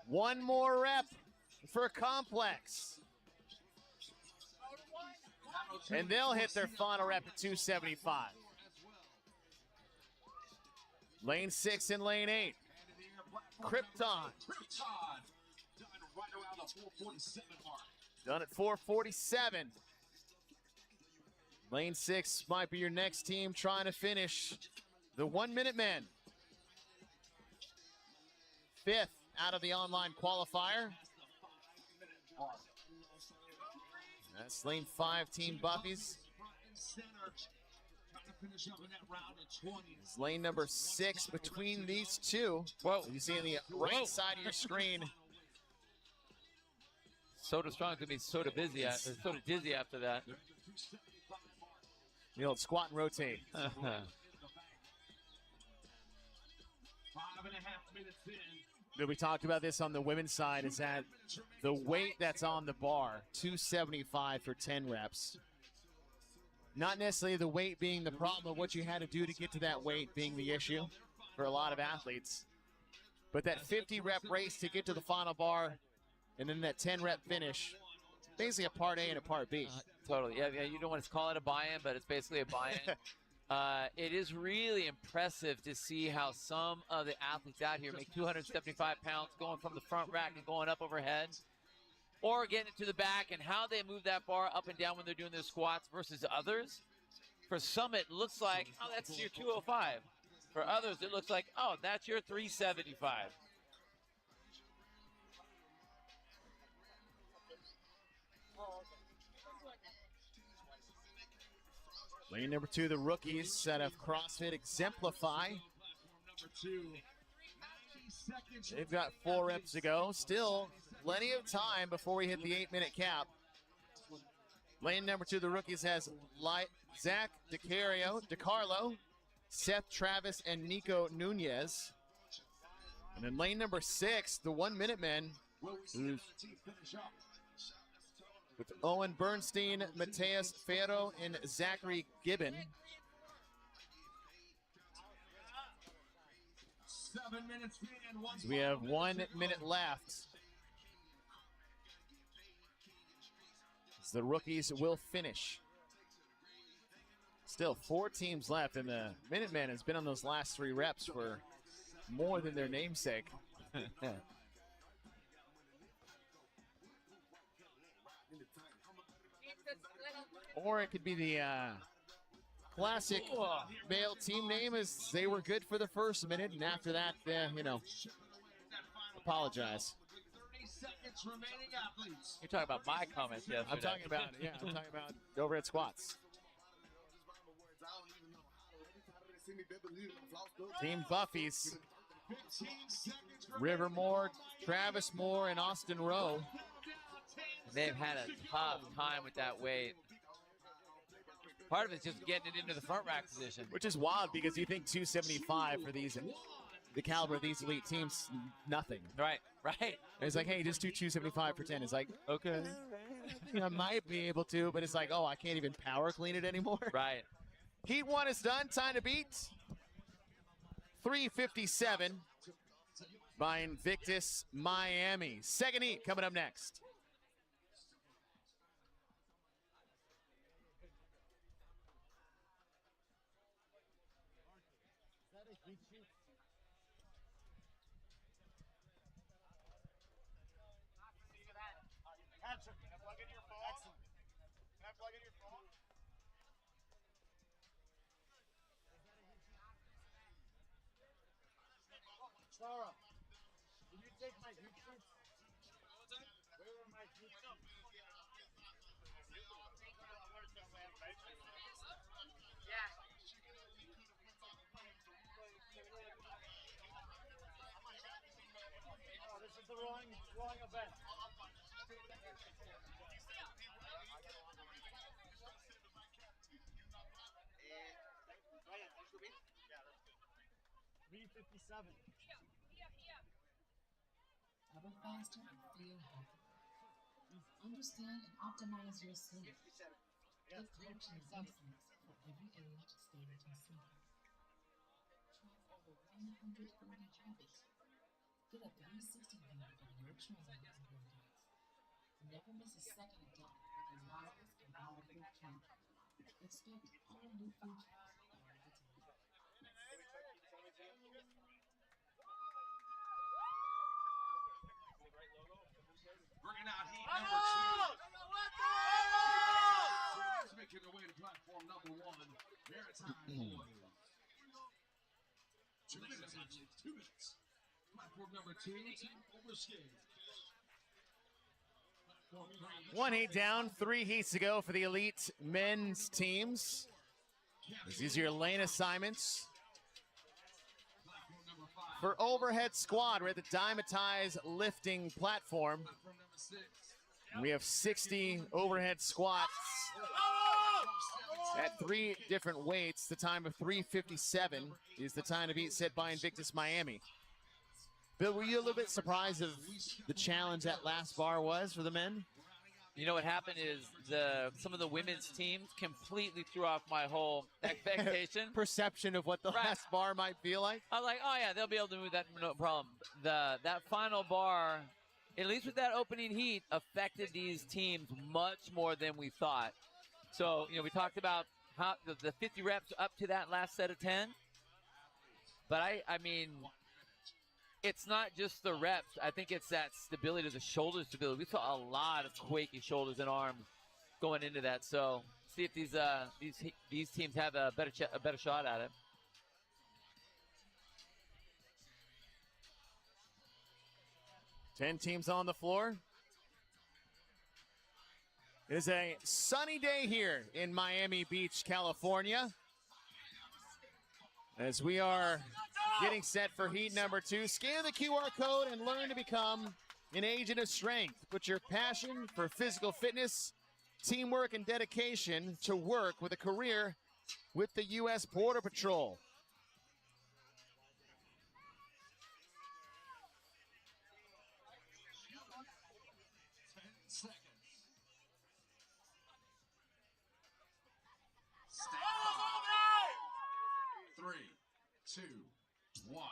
1 more rep for Complex. And they'll hit their final rep at 275. Lane 6 and lane 8. Krypton. Done right around the 447 mark. Done at 447. Lane 6 might be your next team trying to finish the 1 minute men. 5th out of the online qualifier. That's lane 5 Team Buffies. It's lane number 6 between these two. Whoa. You see on the right side of your screen. Soda Strong's gonna be soda busy, soda dizzy after that. The old squat and rotate. 5.5 minutes in. We talked about this on the women's side, is that the weight that's on the bar, 275 for 10 reps. Not necessarily the weight being the problem, but what you had to do to get to that weight being the issue for a lot of athletes. But that 50 rep race to get to the final bar and then that 10 rep finish, basically a part A and a part B. Totally, yeah, you don't want to call it a buy-in, but it's basically a buy-in. It is really impressive to see how some of the athletes out here make 275 pounds going from the front rack and going up overhead, or getting it to the back, and how they move that bar up and down when they're doing their squats versus others. For some, it looks like, oh, that's your 205. For others, it looks like, oh, that's your 375. Lane number 2, the rookies out of CrossFit Exemplify. They've got 4 reps to go. Still plenty of time before we hit the 8-minute cap. Lane number 2, the rookies has Zach DiCarlo, Seth Travis, and Nico Nunez. And then lane number 6, the 1 minute men, with Owen Bernstein, Mateus Ferro, and Zachary Gibbon. 7 minutes in. So we have 1 minute left. So the rookies will finish. Still 4 teams left, and the Minutemen has been on those last 3 reps for more than their namesake. Or it could be the classic male team name, as they were good for the first minute, and after that, apologize. 30 seconds remaining, athletes. You're talking about my comments yesterday. I'm talking about over at squats. Team Buffies, 15 seconds Rivermore, Travis Moore, and Austin Rowe. They've had a tough time with that weight. Part of it's just getting it into the front rack position. Which is wild, because you think 275 for these, the caliber of these elite teams, nothing. Right. And it's like, hey, just do 275 for 10. It's like, okay. I might be able to, but it's like, oh, I can't even power clean it anymore. Right. Heat 1 is done. Time to beat. 3:57 by Invictus Miami. Second heat coming up next. Sarah, will you take my heat sheets? Where are my heat sheets? Oh, this is the wrong event. $357. Recover faster and feel healthy. Understand and optimize your sleep. Get coaching and insights for every age, stage, and sleep. Track over 140 habits. Get a 360 view of your training and workouts. Never miss a second of depth with a wireless and powerful camera. expect all new features all the time. Bringing out heat number 2. Making their way to platform number 1. Maritime boys. 2 minutes, actually. 2 minutes. Platform number 2, team overskate. One heat down, 3 heats to go for the elite men's teams. These are your lane assignments. For overhead squad, we're at the Diamatize lifting platform. We have 60 overhead squats at 3 different weights. The time of 3:57 is the time to beat set by Invictus Miami. Bill, were you a little bit surprised of the challenge that last bar was for the men? You know what happened is some of the women's teams completely threw off my whole expectation. Perception of what the last bar might feel like? I was like, oh yeah, they'll be able to move that, no problem. That final bar, at least with that opening heat, affected these teams much more than we thought. So, you know, we talked about how the 50 reps up to that last set of 10. But I mean, it's not just the reps. I think it's that stability, the shoulder stability. We saw a lot of quaky shoulders and arms going into that. So see if these teams have a better shot at it. Ten teams on the floor. It is a sunny day here in Miami Beach, California, as we are getting set for heat number 2. Scan the QR code and learn to become an agent of strength. Put your passion for physical fitness, teamwork, and dedication to work with a career with the U.S. Border Patrol. Three, 2, 1.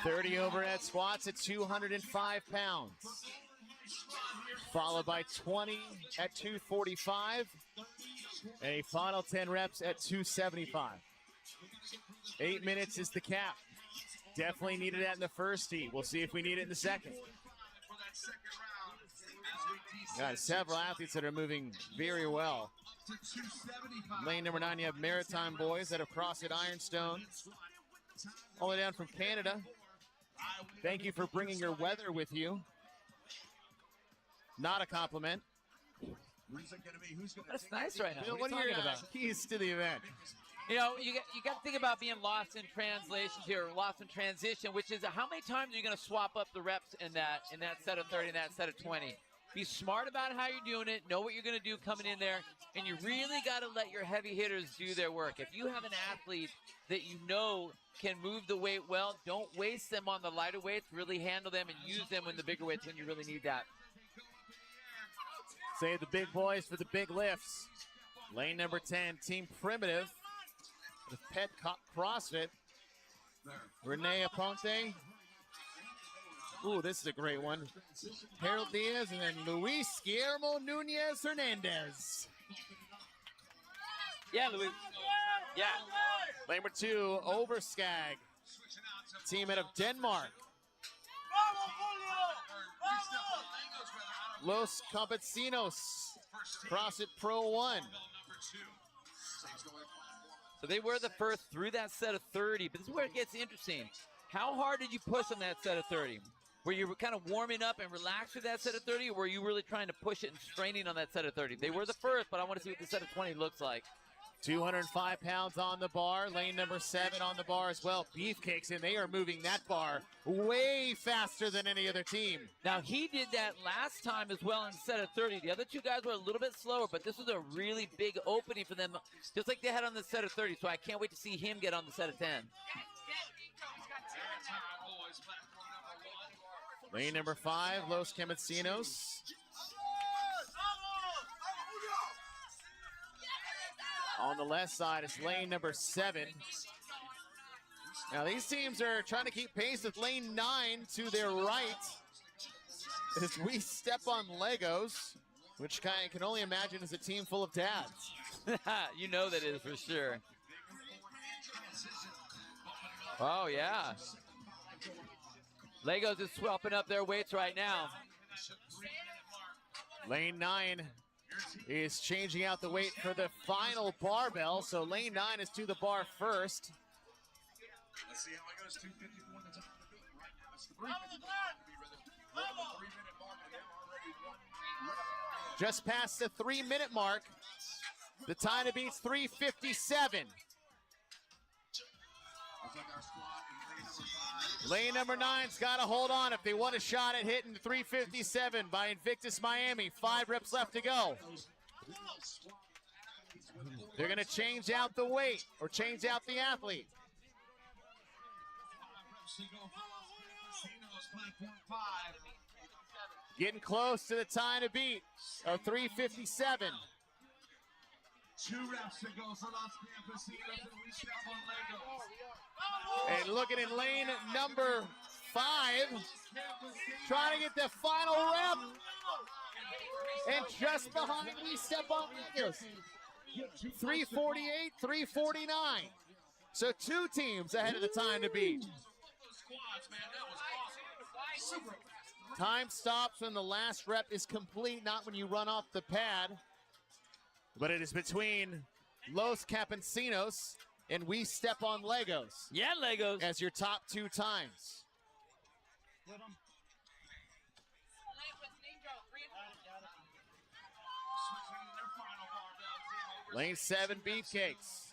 30 overhead squats at 205 pounds. Followed by 20 at 245. And a final 10 reps at 275. 8 minutes is the cap. Definitely needed that in the first heat. We'll see if we need it in the second. Got several athletes that are moving very well. Lane number 9, you have Maritime boys that have crossed at Ironstone. All the way down from Canada. Thank you for bringing your weather with you. Not a compliment. That's nice right now. Bill, what are your keys to the event? You know, you got to think about being lost in translations here, lost in transition, which is how many times are you going to swap up the reps in that set of 30 and that set of 20? Be smart about how you're doing it. Know what you're going to do coming in there. And you really got to let your heavy hitters do their work. If you have an athlete that you know can move the weight well, don't waste them on the lighter weights. Really handle them and use them in the bigger weights when you really need that. Save the big boys for the big lifts. Lane number 10, Team Primitive. The Pet CrossFit. Renee Aponte. Ooh, this is a great one. Harold Diaz and then Luis Guillermo Nunez Hernandez. Yeah, Luis. Yeah. Lane number 2, Overskag. Team out of Denmark. Los Campesinos. CrossFit Pro 1. So they were the first through that set of 30, but this is where it gets interesting. How hard did you push on that set of 30? Were you kind of warming up and relaxed with that set of 30, or were you really trying to push it and straining on that set of 30? They were the first, but I want to see what the set of 20 looks like. 205 pounds on the bar. Lane number 7 on the bar as well. Beefcakes, and they are moving that bar way faster than any other team. Now, he did that last time as well in set of 30. The other two guys were a little bit slower, but this was a really big opening for them, just like they had on the set of 30, so I can't wait to see him get on the set of 10. Lane number 5, Los Campesinos. On the left side is lane number 7. Now these teams are trying to keep pace with lane 9 to their right as we step on Legos. Which I can only imagine is a team full of dads. You know that is for sure. Oh, yeah. Legos is swapping up their weights right now. Lane 9 is changing out the weight for the final barbell. So lane 9 is to the bar first. Let's see how it goes. 2:54 the time to beat. Right now it's the 3:54 to be rhythm. We're at the 3-minute mark and they're already 1 minute. Just past the 3-minute mark. The time to beat's 3:57. Lane number 9's got to hold on if they want a shot at hitting 3:57 by Invictus Miami. 5 reps left to go. They're going to change out the weight or change out the athlete. Getting close to the time to beat of 3:57. 2 reps to go for Los Campesinos and we step on Lego. And looking in lane number 5, trying to get the final rep. And just behind, we step on Legos. 3:48, 3:49. So 2 teams ahead of the time to beat. Time stops when the last rep is complete, not when you run off the pad. But it is between Los Campesinos and We Step on Legos. Yeah, Legos. As your top 2 times. Lane 7 Beefcakes.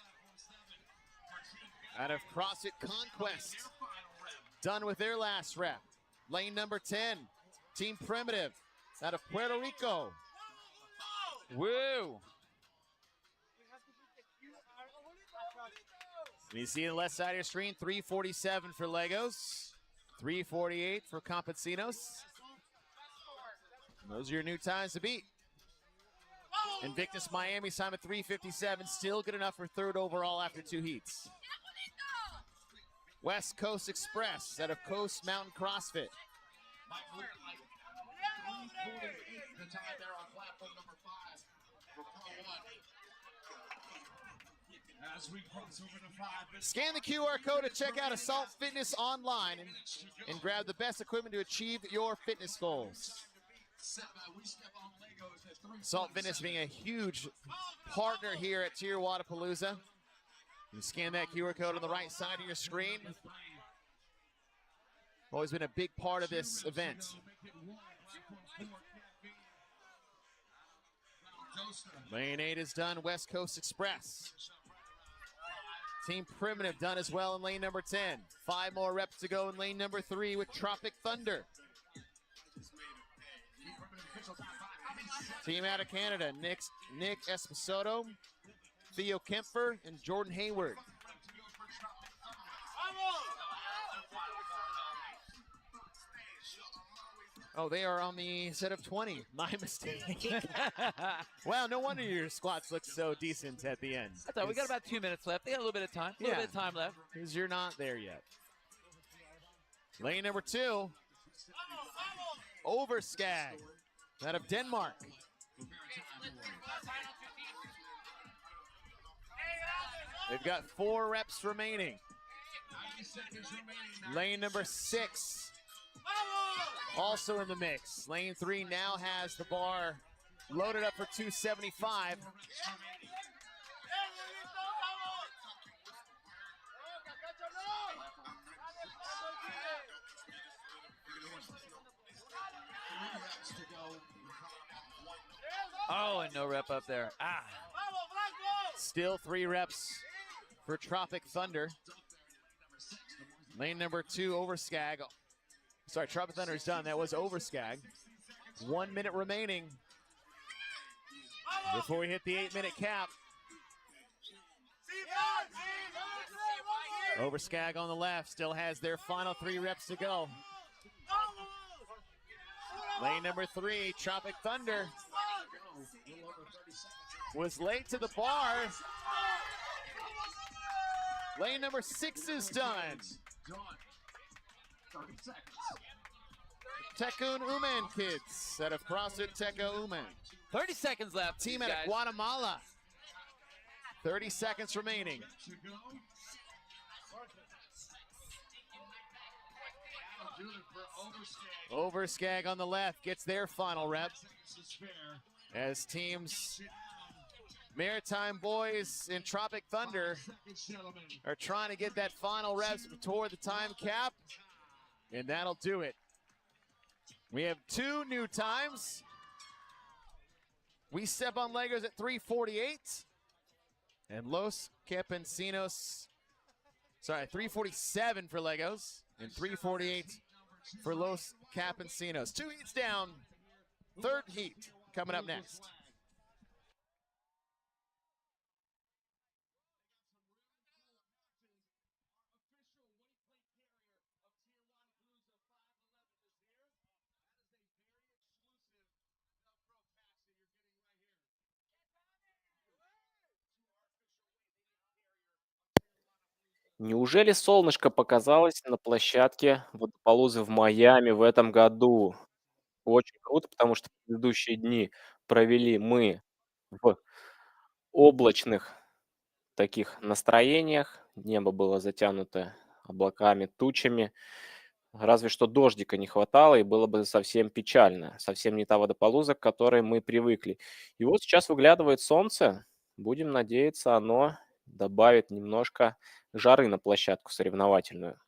Out of CrossFit Conquest. Done with their last rep. Lane number 10, Team Primitive. Out of Puerto Rico. Woo! And you see on the left side of your screen, 3:47 for Legos, 3:48 for Campesinos. Those are your new times to beat. Invictus Miami's time at 3:57, still good enough for 3rd overall after 2 heats. West Coast Express out of Coast Mountain CrossFit. The time there on platform number 5 for Pro 1. As we cross over to 5. Scan the QR code to check out Assault Fitness online and grab the best equipment to achieve your fitness goals. Assault Fitness being a huge partner here at Tier Wadapalooza. You scan that QR code on the right side of your screen. Always been a big part of this event. Lane 8 is done, West Coast Express. Team Primitive done as well in lane number 10. 5 more reps to go in lane number 3 with Tropic Thunder. Team out of Canada, Nick Esposito, Theo Kempfer, and Jordan Hayward. Oh, they are on the set of 20. My mistake. Well, no wonder your squats look so decent at the end. That's all. We got about 2 minutes left. They got a little bit of time. A little bit of time left. Because you're not there yet. Lane number 2. Overskag out of Denmark. They've got 4 reps remaining. Lane number 6. Also in the mix. Lane 3 now has the bar loaded up for 275. Oh, and no rep up there. Ah. Still 3 reps for Tropic Thunder. Lane number 2, Overskag. Sorry, Tropic Thunder is done. That was Overskag. 1 minute remaining before we hit the 8-minute cap. Overskag on the left still has their final 3 reps to go. Lane number 3, Tropic Thunder, was late to the bar. Lane number 6 is done. Tekun Uman kids out of CrossFit Teka Uman. 30 seconds left. Team these out of guys. Guatemala. 30 seconds remaining. Overskag on the left gets their final rep. As teams Maritime Boys and Tropic Thunder are trying to get that final reps toward the time cap. And that'll do it. We have 2 new times. We step on Legos at 3:48. And Los Campesinos, sorry, 3:47 for Legos and 3:48 for Los Campesinos. 2 heats down, 3rd heat coming up next. Неужели солнышко показалось на площадке Водапалузы в Майами в этом году? Очень круто, потому что предыдущие дни провели мы в облачных таких настроениях. Небо было затянуто облаками, тучами. Разве что дождика не хватало, и было бы совсем печально. Совсем не та Водапалуза, к которой мы привыкли. И вот сейчас выглядывает солнце. Будем надеяться, оно добавит немножко жары на площадку соревновательную.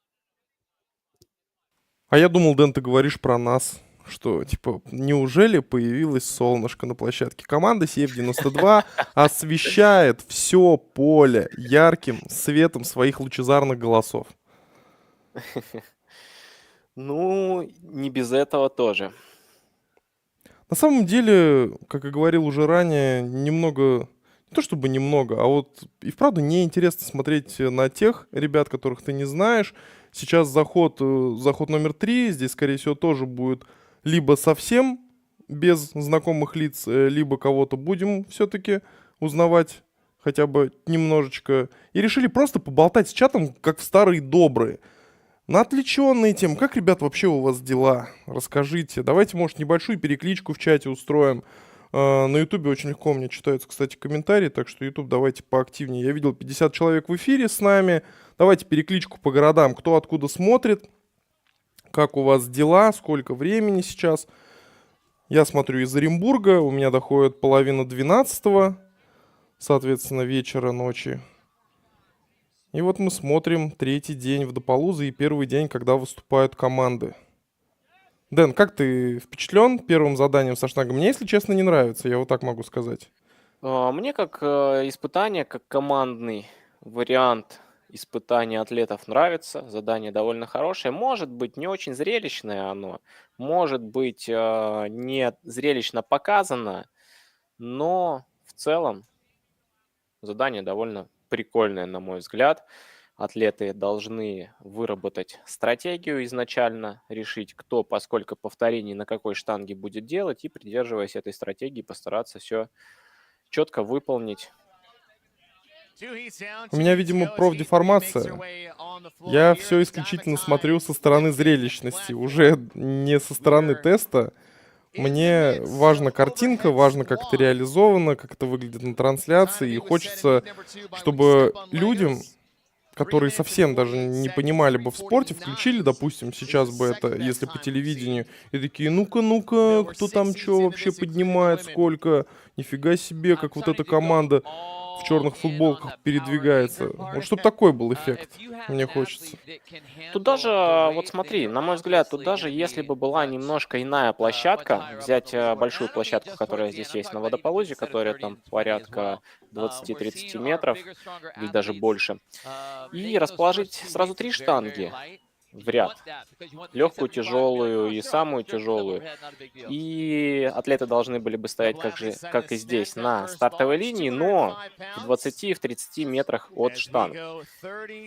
А я думал, Дэн, ты говоришь про нас, что, типа, неужели появилось солнышко на площадке? Команда CF92 освещает все поле ярким светом своих лучезарных голосов. Ну, не без этого тоже. На самом деле, как и говорил уже ранее, немного, не то чтобы немного, а вот и вправду неинтересно смотреть на тех ребят, которых ты не знаешь. Сейчас заход номер 3, здесь, скорее всего, тоже будет либо совсем без знакомых лиц, либо кого-то будем все-таки узнавать хотя бы немножечко. И решили просто поболтать с чатом, как в старые добрые. На отвлеченные темы. Как, ребят, вообще у вас дела? Расскажите. Давайте, может, небольшую перекличку в чате устроим. На Ютубе очень легко у меня читаются, кстати, комментарии, так что Ютуб давайте поактивнее. Я видел 50 человек в эфире с нами. Давайте перекличку по городам, кто откуда смотрит, как у вас дела, сколько времени сейчас. Я смотрю из Оренбурга, у меня доходит 11:30, соответственно, вечера, ночи. И вот мы смотрим 3-й день Водапалузы и 1-й день, когда выступают команды. Дэн, как ты впечатлен первым заданием со штангой? Мне, если честно, не нравится, я вот так могу сказать. Мне как испытание, как командный вариант испытания атлетов нравится. Задание довольно хорошее. Может быть, не очень зрелищное оно. Может быть, не зрелищно показано. Но в целом задание довольно прикольное, на мой взгляд. Атлеты должны выработать стратегию изначально, решить, кто по сколько повторений на какой штанге будет делать, и, придерживаясь этой стратегии, постараться все четко выполнить. У меня, видимо, профдеформация. Я все исключительно смотрю со стороны зрелищности, уже не со стороны теста. Мне важна картинка, важно, как это реализовано, как это выглядит на трансляции, и хочется, чтобы людям, которые совсем даже не понимали бы в спорте, включили, допустим, сейчас бы это, если по телевидению, и такие, ну-ка, кто там что вообще поднимает, сколько, нифига себе, как вот эта команда в черных футболках передвигается. Вот чтобы такой был эффект, мне хочется. Тут даже, вот смотри, на мой взгляд, тут даже если бы была немножко иная площадка, взять большую площадку, которая здесь есть на Водапалузе, которая там порядка 20-30 метров или даже больше, и расположить сразу 3 штанги в ряд. Легкую, тяжелую и самую тяжелую. И атлеты должны были бы стоять, как и здесь, на стартовой линии, но в 20-30 метрах от штанг.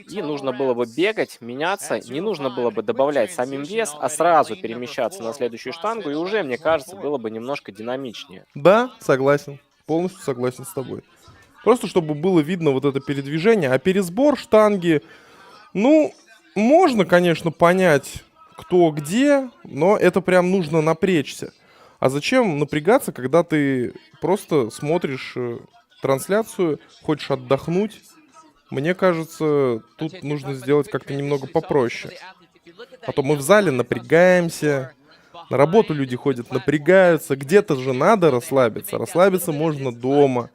И нужно было бы бегать, меняться, не нужно было бы добавлять самим вес, а сразу перемещаться на следующую штангу, и уже, мне кажется, было бы немножко динамичнее. Да, согласен. Полностью согласен с тобой. Просто чтобы было видно вот это передвижение. А пересбор штанги, ну, можно, конечно, понять, кто где, но это прям нужно напрячься. А зачем напрягаться, когда ты просто смотришь трансляцию, хочешь отдохнуть? Мне кажется, тут нужно сделать как-то немного попроще. А то мы в зале напрягаемся, на работу люди ходят, напрягаются. Где-то же надо расслабиться. Расслабиться можно дома,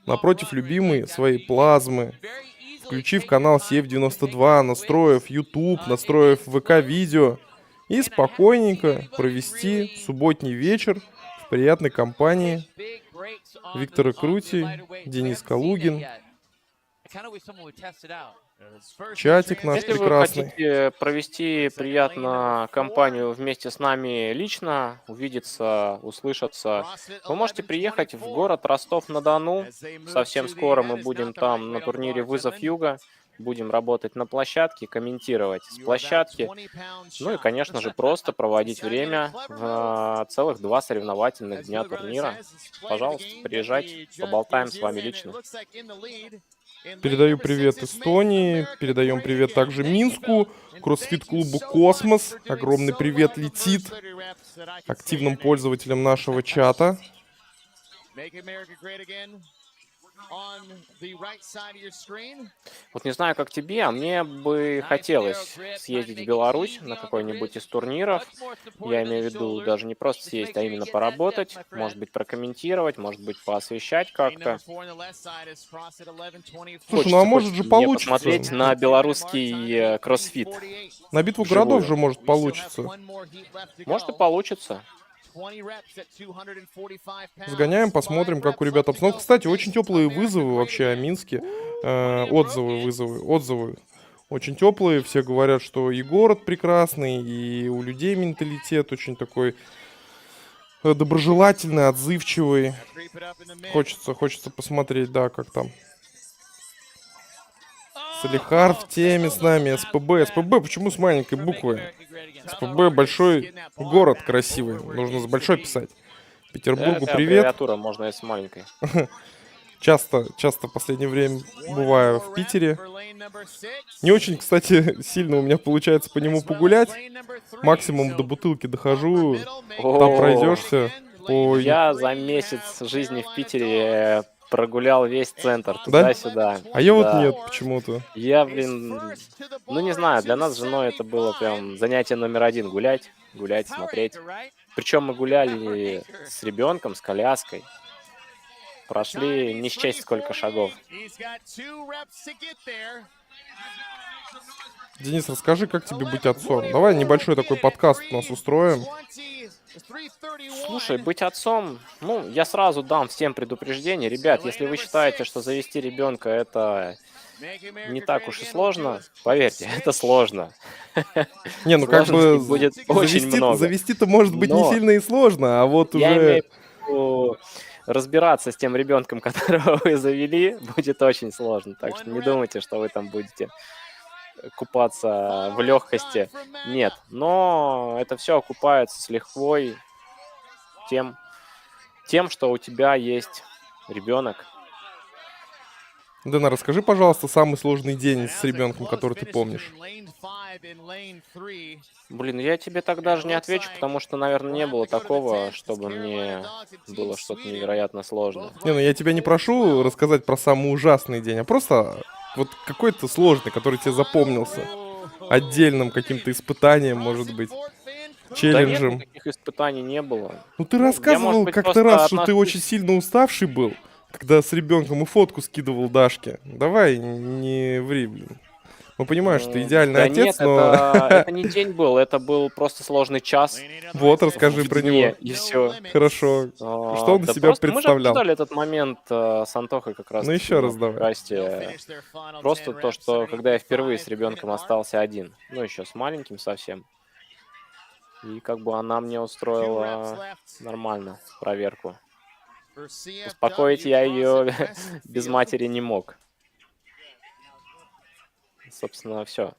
напротив любимой своей плазмы, включив канал CF92, настроив YouTube, настроив ВК-видео и спокойненько провести субботний вечер в приятной компании Виктора Крути, Денис Калугин, чатик наш Если вы прекрасный. хотите провести приятно компанию вместе с нами лично, увидеться, услышаться, вы можете приехать в город Ростов-на-Дону. Совсем скоро мы будем там на турнире «Вызов Юга». Будем работать на площадке, комментировать с площадки. Ну и, конечно же, просто проводить время в целых 2 соревновательных дня турнира. Пожалуйста, приезжайте, поболтаем с вами лично. Передаю привет Эстонии, передаем привет также Минску, кроссфит-клубу «Космос». Огромный привет летит активным пользователям нашего чата. Вот не знаю, как тебе, а мне бы хотелось съездить в Беларусь на какой-нибудь из турниров. Я имею в виду даже не просто съездить, а именно поработать, может быть, прокомментировать, может быть, поосвещать как-то. Слушай, ну а может же мне получится. посмотреть на белорусский кроссфит. На битву Вживую. городов же может получиться. Может и получится. Сгоняем, посмотрим, как у ребят обстановка. Кстати, очень теплые вызовы вообще о Минске. Отзывы. Очень теплые. Все говорят, что и город прекрасный, и у людей менталитет очень такой доброжелательный, отзывчивый. Хочется посмотреть, да, как там. Салихар в теме с нами, СПБ. СПБ почему с маленькой буквы? СПБ большой город красивый, нужно с большой писать. Петербургу привет. Аббревиатура можно и с маленькой. Часто в последнее время бываю в Питере. Не очень, кстати, сильно у меня получается по нему погулять. Максимум до бутылки дохожу, там пройдешься. Я за месяц жизни в Питере прогулял весь центр, туда-сюда. А я вот нет почему-то. Я, ну не знаю, для нас с женой это было прям занятие номер 1. Гулять, смотреть. Причем мы гуляли с ребенком, с коляской. Прошли не счесть сколько шагов. Денис, расскажи, как тебе быть отцом? Давай небольшой такой подкаст у нас устроим. Слушай, быть отцом, ну, я сразу дам всем предупреждение. Ребят, если вы считаете, что завести ребенка это не так уж и сложно, поверьте, это сложно. Не, ну как бы будет очень много. Завести-то может быть не сильно и сложно, а вот я уже... имею в виду, разбираться с тем ребенком, которого вы завели, будет очень сложно. Так что не думайте, что вы там будете купаться в легкости. Нет, но это все окупается с лихвой тем, что у тебя есть ребенок. Дэна, расскажи, пожалуйста, самый сложный день с ребенком, который ты помнишь. Блин, я тебе так даже не отвечу, потому что, наверное, не было такого, чтобы мне было что-то невероятно сложное. Не, ну я тебя не прошу рассказать про самый ужасный день, а просто вот какой-то сложный, который тебе запомнился. Отдельным каким-то испытанием, может быть. Челленджем. Да нет, никаких испытаний не было. Ну ты рассказывал как-то раз, что ты очень сильно уставший был, когда с ребенком и фотку скидывал Дашке. Давай, не ври, блин. Мы понимаем, что ты идеальный отец, нет, но... это не день был, это был просто сложный час. Вот, расскажи про него. И все. Хорошо. Что он из себя представлял? Мы же обсуждали этот момент с Антохой как раз. Ну еще раз давай. Подкасте. Просто то, что когда я впервые с ребенком остался один, ну еще с маленьким совсем, и как бы она мне устроила нормально проверку. Успокоить я ее без матери не мог. Собственно, все.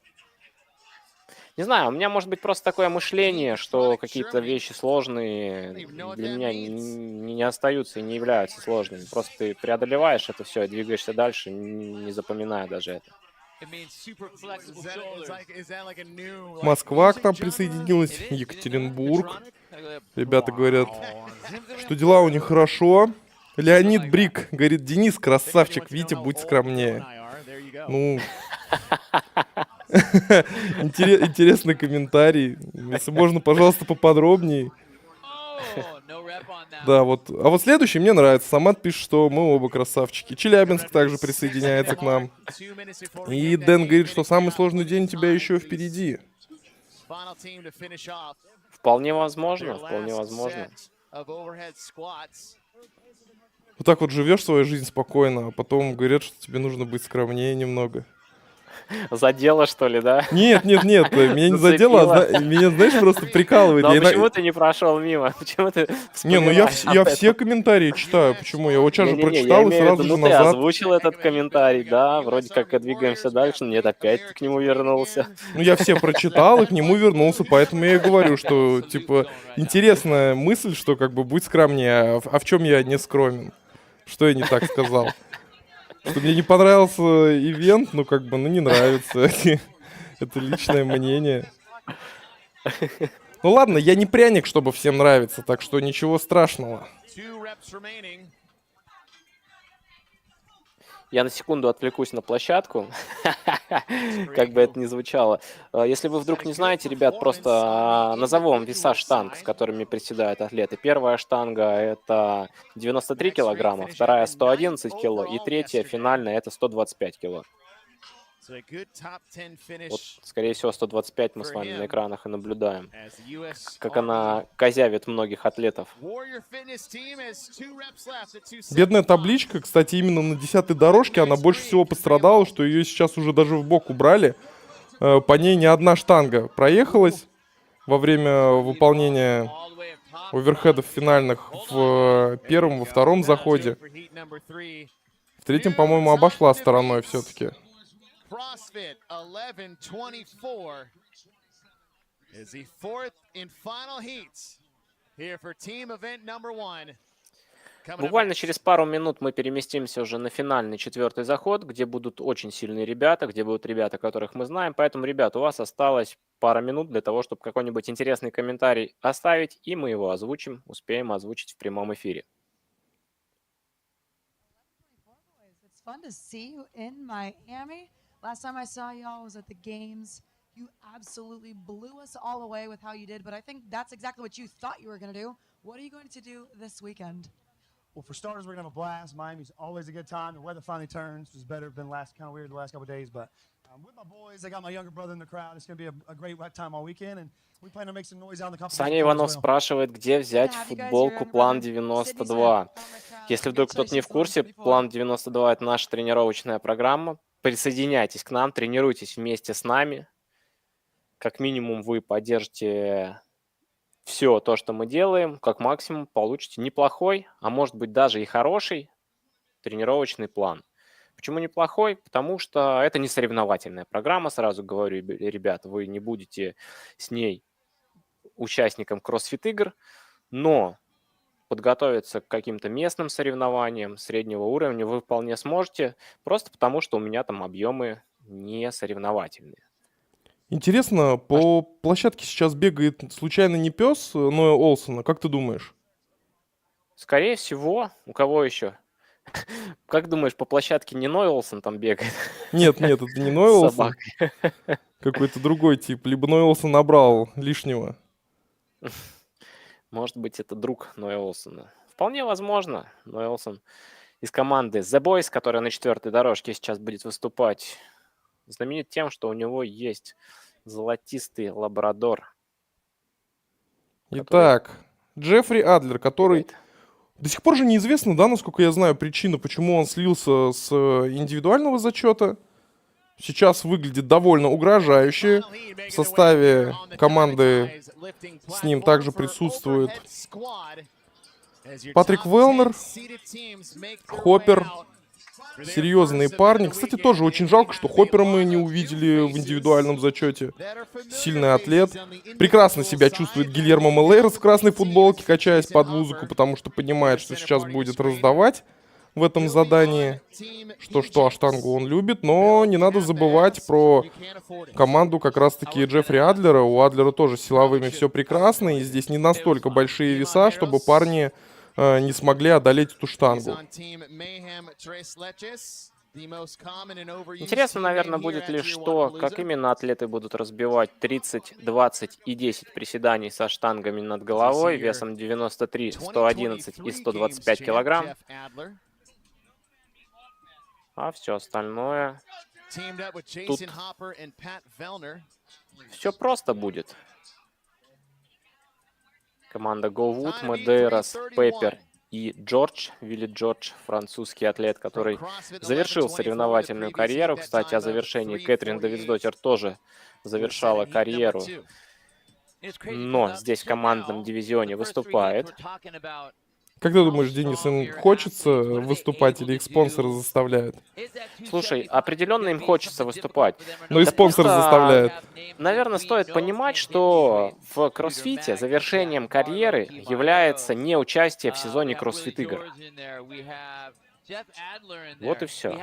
Не знаю, у меня может быть просто такое мышление, что какие-то вещи сложные для меня не остаются и не являются сложными. Просто ты преодолеваешь это все и двигаешься дальше, не запоминая даже это. Москва к нам присоединилась, Екатеринбург. Ребята говорят, что дела у них хорошо. Леонид Брик говорит, Денис, красавчик, Витя, будь скромнее. Ну, интересный комментарий. Если можно, пожалуйста, поподробнее. Да, вот. А вот следующий мне нравится. Самат пишет, что мы оба красавчики. Челябинск также присоединяется к нам. И Дэн говорит, что самый сложный день у тебя еще впереди. Вполне возможно, вполне возможно. Вот так вот живешь свою жизнь спокойно, а потом говорят, что тебе нужно быть скромнее немного. Задело, что ли, да? Нет, меня не задело, а меня, знаешь, просто прикалывает. Но почему ты не прошел мимо? Почему ты Не, ну я все комментарии читаю. Почему? Я вот сейчас же прочитал и сразу же назад. Ты назад. озвучил этот комментарий, да? Вроде как двигаемся дальше, нет, опять ты к нему вернулся. Ну я все прочитал и к нему вернулся, поэтому я и говорю, что, типа, интересная мысль, что как бы будь скромнее, а в чем я не скромен? Что я не так сказал? Что мне не понравился ивент, ну как бы, ну не нравится. Это личное мнение. Ну ладно, я не пряник, чтобы всем нравиться, так что ничего страшного. Я на секунду отвлекусь на площадку, как бы это ни звучало. Если вы вдруг не знаете, ребят, просто назову вам веса штанг, с которыми приседают атлеты. Первая штанга — это 93 килограмма, вторая — 111 кило, и третья, финальная, это 125 кило. Вот, скорее всего, 125 мы с вами на экранах и наблюдаем, как она козявит многих атлетов. Бедная табличка, кстати, именно на 10-й дорожке, она больше всего пострадала, что ее сейчас уже даже в бок убрали. По ней ни одна штанга проехалась во время выполнения оверхедов финальных в первом, во втором заходе. В третьем, по-моему, обошла стороной все-таки. CrossFit 1124 is the fourth and final heats here for team event number 1. Буквально через пару минут мы переместимся уже на финальный 4-й заход, где будут очень сильные ребята, где будут ребята, которых мы знаем. Поэтому, ребят, у вас осталось пара минут для того, чтобы какой-нибудь интересный комментарий оставить, и мы его озвучим, успеем озвучить в прямом эфире. Last time I saw y'all was at the games. You absolutely blew us all away with how you did, but I think that's exactly what you thought you were going to do. What are you going to do this weekend? Well, for starters, we're going to have a blast. Miami's always a good time. The weather finally turns. It's better. Been kind of weird the last couple of days, but with my boys, I got my younger brother in the crowd. It's going to be a great time all weekend, and we plan to make some noise out in the competition. Саня Иванов спрашивает, где взять футболку План 92. Если вдруг кто-то не в курсе, План 92 — это наша тренировочная программа. Присоединяйтесь к нам, тренируйтесь вместе с нами. Как минимум вы поддержите все то, что мы делаем. Как максимум получите неплохой, а может быть даже и хороший тренировочный план. Почему неплохой? Потому что это не соревновательная программа. Сразу говорю, ребята, вы не будете с ней участником кроссфит-игр, но подготовиться к каким-то местным соревнованиям среднего уровня вы вполне сможете, просто потому что у меня там объемы не соревновательные. Интересно, по площадке сейчас бегает случайно не пес Ноя Олсона? Как ты думаешь? Скорее всего. У кого еще? Как думаешь, по площадке не Ной Олсон там бегает? Нет, это не Ной Олсон. Какой-то другой тип. Либо Ной Олсон набрал лишнего. Может быть, это друг Ноя Олсона. Вполне возможно. Ной Олсон из команды The Boys, которая на 4-й дорожке сейчас будет выступать, знаменит тем, что у него есть золотистый лабрадор. Итак, Джеффри Адлер, который до сих пор же неизвестно, да, насколько я знаю, причина, почему он слился с индивидуального зачета. Сейчас выглядит довольно угрожающе. В составе команды с ним также присутствует Патрик Велнер, Хоппер. Серьезные парни. Кстати, тоже очень жалко, что Хоппера мы не увидели в индивидуальном зачете. Сильный атлет. Прекрасно себя чувствует Гильермо Мелейрос в красной футболке, качаясь под музыку, потому что понимает, что сейчас будет раздавать. в этом задании, что аштангу он любит, но не надо забывать про команду как раз-таки Джеффри Адлера. У Адлера тоже силовыми все прекрасно, и здесь не настолько большие веса, чтобы парни не смогли одолеть эту штангу. Интересно, наверное, будет лишь то, как именно атлеты будут разбивать 30, 20 и 10 приседаний со штангами над головой весом 93, 111 и 125 килограмм. А все остальное... Тут все просто будет. Команда Go Wood, Медейрос, Пеппер и Джордж, Вилли Джордж, французский атлет, который завершил соревновательную карьеру. Кстати, о завершении Кэтрин Давидсдоттер тоже завершала карьеру, но здесь в командном дивизионе выступает. Как ты думаешь, Денис, им хочется выступать или их спонсоры заставляют? Слушай, определенно им хочется выступать. Но и спонсор заставляет. Наверное, стоит понимать, что в кроссфите завершением карьеры является не участие в сезоне кроссфит-игр. Вот и все.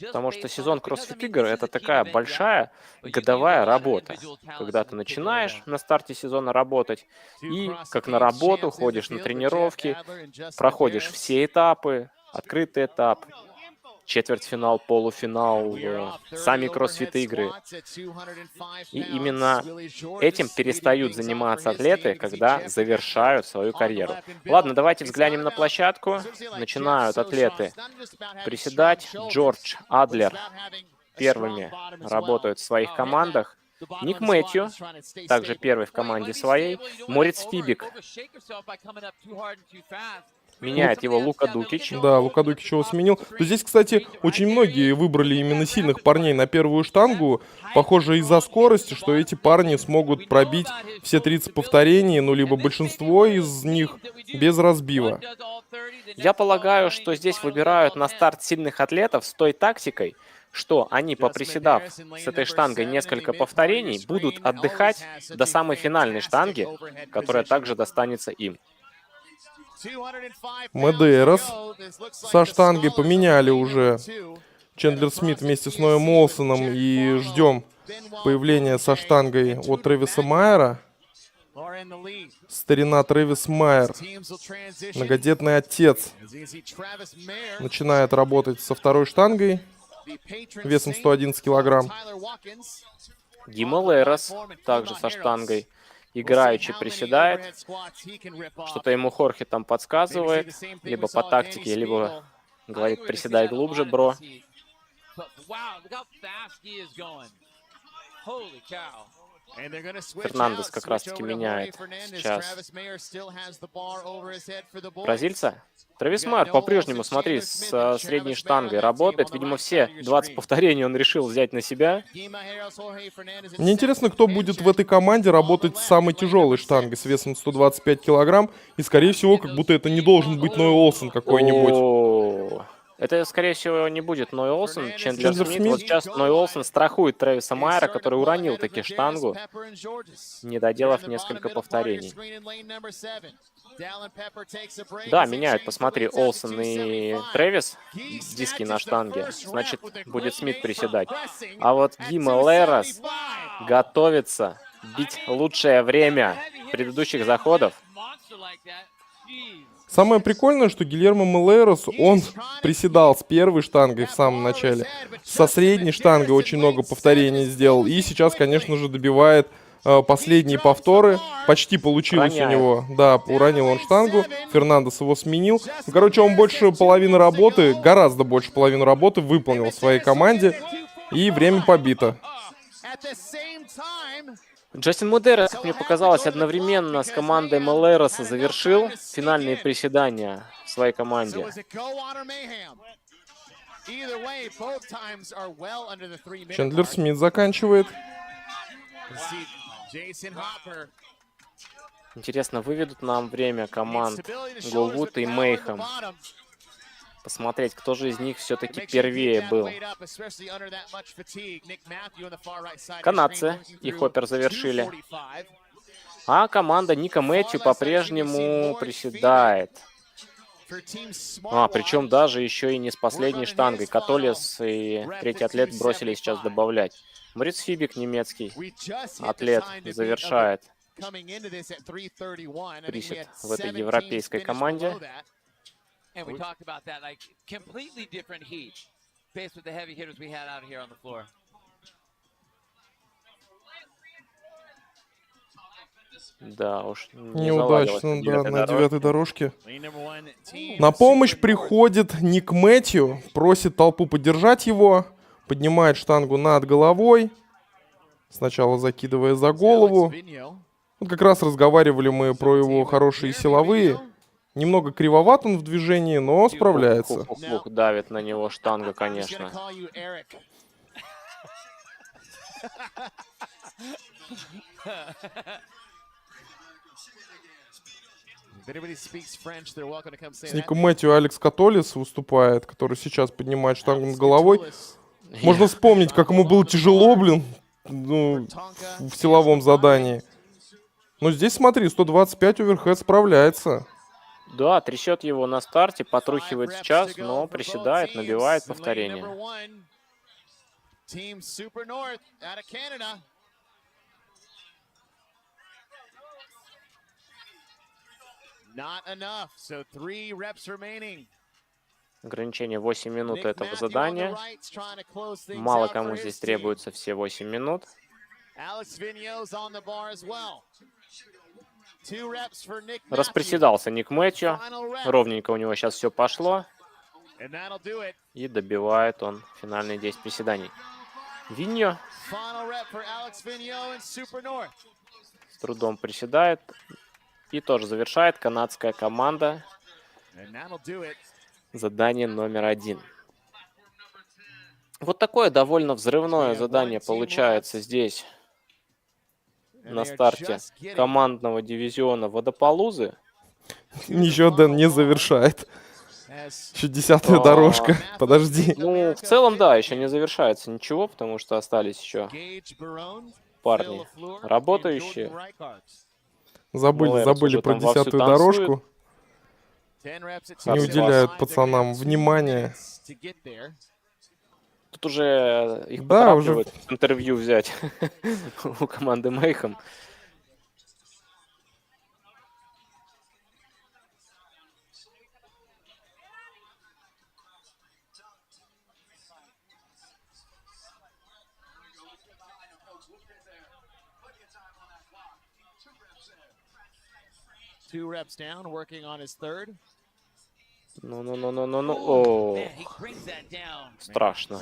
Потому что сезон кроссфит-игр — это такая большая годовая работа, когда ты начинаешь на старте сезона работать, и как на работу ходишь на тренировки, проходишь все этапы, открытый этап, четвертьфинал, полуфинал, сами кроссфит-игры. И именно этим перестают заниматься атлеты, когда завершают свою карьеру. Ладно, давайте взглянем на площадку. Начинают атлеты приседать. Джордж, Адлер первыми работают в своих командах. Ник Мэтью, также первый в команде своей. Морец Фибик. Меняет его Лука Дукич. Да, Лука Дукич его сменил. То здесь, кстати, очень многие выбрали именно сильных парней на первую штангу. Похоже, из-за скорости, что эти парни смогут пробить все 30 повторений, ну, либо большинство из них без разбива. Я полагаю, что здесь выбирают на старт сильных атлетов с той тактикой, что они, поприседав с этой штангой несколько повторений, будут отдыхать до самой финальной штанги, которая также достанется им. Медейрос со штангой поменяли уже Чендлер Смит вместе с Ноем Олсоном, и ждем появления со штангой от Трэвиса Майера. Старина Трэвис Майер, многодетный отец, начинает работать со второй штангой весом 111 килограмм. Гималерос также со штангой играючи приседает, что-то ему Хорхе там подсказывает, либо по тактике, либо говорит: приседай глубже, бро. Фернандес как раз-таки меняет сейчас бразильца. Трэвис Майер по-прежнему, смотри, с средней штангой работает. Видимо, все 20 повторений он решил взять на себя. Мне интересно, кто будет в этой команде работать с самой тяжелой штангой, с весом 125 килограмм. И, скорее всего, как будто это не должен быть Ной Олсен какой-нибудь. Это, скорее всего, не будет Ной Олсен. Чендлер Смит. Вот сейчас Ной Олсен страхует Трэвиса Майера, который уронил таки штангу, не доделав несколько повторений. Да, меняют, посмотри, Олсен и Трэвис диски на штанге. Значит, будет Смит приседать. А вот Гималерос готовится бить лучшее время предыдущих заходов. Самое прикольное, что Гильермо Медейрос, он приседал с первой штангой в самом начале, со средней штангой очень много повторений сделал, и сейчас, конечно же, добивает последние повторы. Почти получилось у него. Да, уронил он штангу, Фернандес его сменил. Ну, короче, он больше половины работы, гораздо больше половины работы выполнил в своей команде, и время побито. Джастин Медейрос, как мне показалось, одновременно с командой Медейроса завершил финальные приседания в своей команде. Чендлер Смит заканчивает. Интересно, выведут нам время команд Голвуд и Мейхэм. Посмотреть, кто же из них все-таки первее был. Канадцы и Хоппер завершили. А команда Ника Мэтью по-прежнему приседает. Причем даже еще и не с последней штангой. Католис и третий атлет бросили сейчас добавлять. Мриц Фибик, немецкий атлет, завершает присед в этой европейской команде. Да уж, неудачно, да, на 9-й дорожке. На помощь приходит Ник Мэтью, просит толпу поддержать его, поднимает штангу над головой, сначала закидывая за голову. Вот как раз разговаривали мы про его хорошие силовые. Немного кривоват он в движении, но справляется. Давит на него штанга, конечно. С Ником Мэтью Алекс Католис выступает, который сейчас поднимает штангу над головой. Можно вспомнить, как ему было тяжело, блин, ну, в силовом задании. Но здесь, смотри, 125 оверхед справляется. Да, трясет его на старте, потрухивает сейчас, но приседает, набивает повторение. Ограничение 8 минут этого задания. Мало кому здесь требуется все 8 минут. Расприседался Ник Мэтью. Ровненько у него сейчас все пошло. И добивает он финальные 10 приседаний. Виньо с трудом приседает. И тоже завершает канадская команда задание номер 1. Вот такое довольно взрывное задание получается здесь на старте командного дивизиона Водапалузы. Ничего Дэн не завершает. Еще 10-я дорожка. Подожди. Ну, в целом, да, еще не завершается ничего, потому что остались еще парни работающие. Забыли про 10-ю дорожку. Не уделяют пацанам внимания. Тут уже их поторапливают интервью взять у команды Мейхем. Two reps down, working on his third. Ну. О, страшно.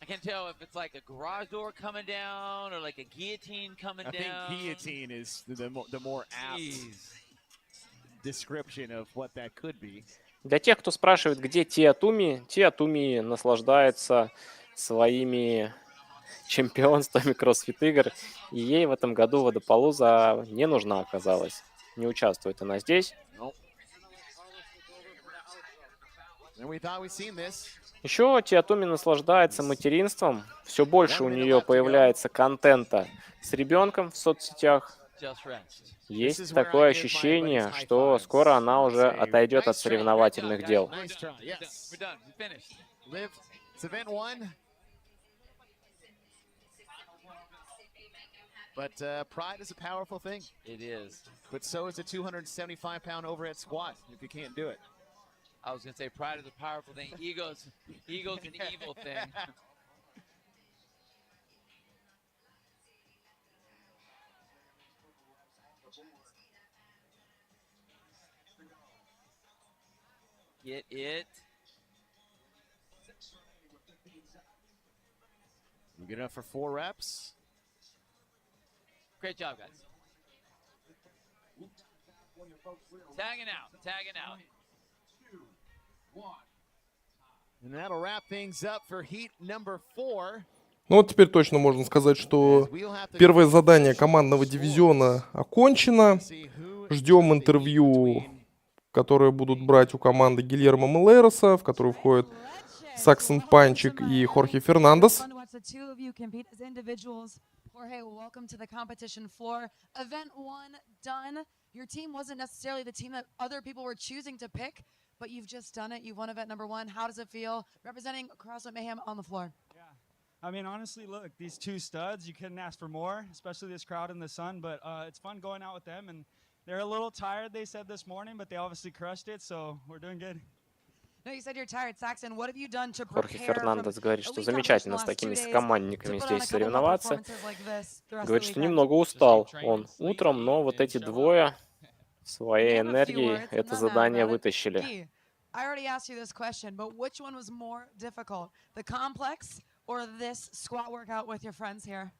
I can't tell if it's like a garage door coming down or like a guillotine coming down. I think guillotine is the more apt description of what that could be. Для тех, кто спрашивает, где Тиатуми наслаждается своими чемпионствами кроссфит-игр, и ей в этом году Водапалуза не нужна оказалась. Не участвует она здесь. Еще Тиатуми наслаждается материнством. Все больше у нее появляется контента с ребенком в соцсетях. Есть такое ощущение, что скоро она уже отойдет от соревновательных дел. But pride is a powerful thing. It is. But so is a 275-pound overhead squat if you can't do it. I was going to say pride is a powerful thing. Ego's an evil thing. Get it. You good enough for 4 reps? Great job, guys. Tagging out. And that'll wrap things up for heat number 4. Ну вот теперь точно можно сказать, что первое задание командного дивизиона окончено. Ждем интервью, которые будут брать у команды Гильермо Мелейроса, в которую входят Саксон Панчик и Хорхе Фернандес. Jorge, welcome to the competition floor. Event 1 done. Your team wasn't necessarily the team that other people were choosing to pick, but you've just done it. You've won event number 1. How does it feel representing CrossFit Mayhem on the floor? Yeah, I mean, honestly, look, these two studs, you couldn't ask for more, especially this crowd in the sun, but it's fun going out with them, and they're a little tired, they said this morning, but they obviously crushed it, so we're doing good. No, you said you're tired, Saxon. What have you done to Хорхе prepare Фернандес говорит, что from замечательно с такими командниками здесь соревноваться. Говорит, что немного устал он утром, но вот эти двое своей энергией это задание вытащили. I already asked you this question, but which one was more difficult, the complex or this squat workout with your friends here?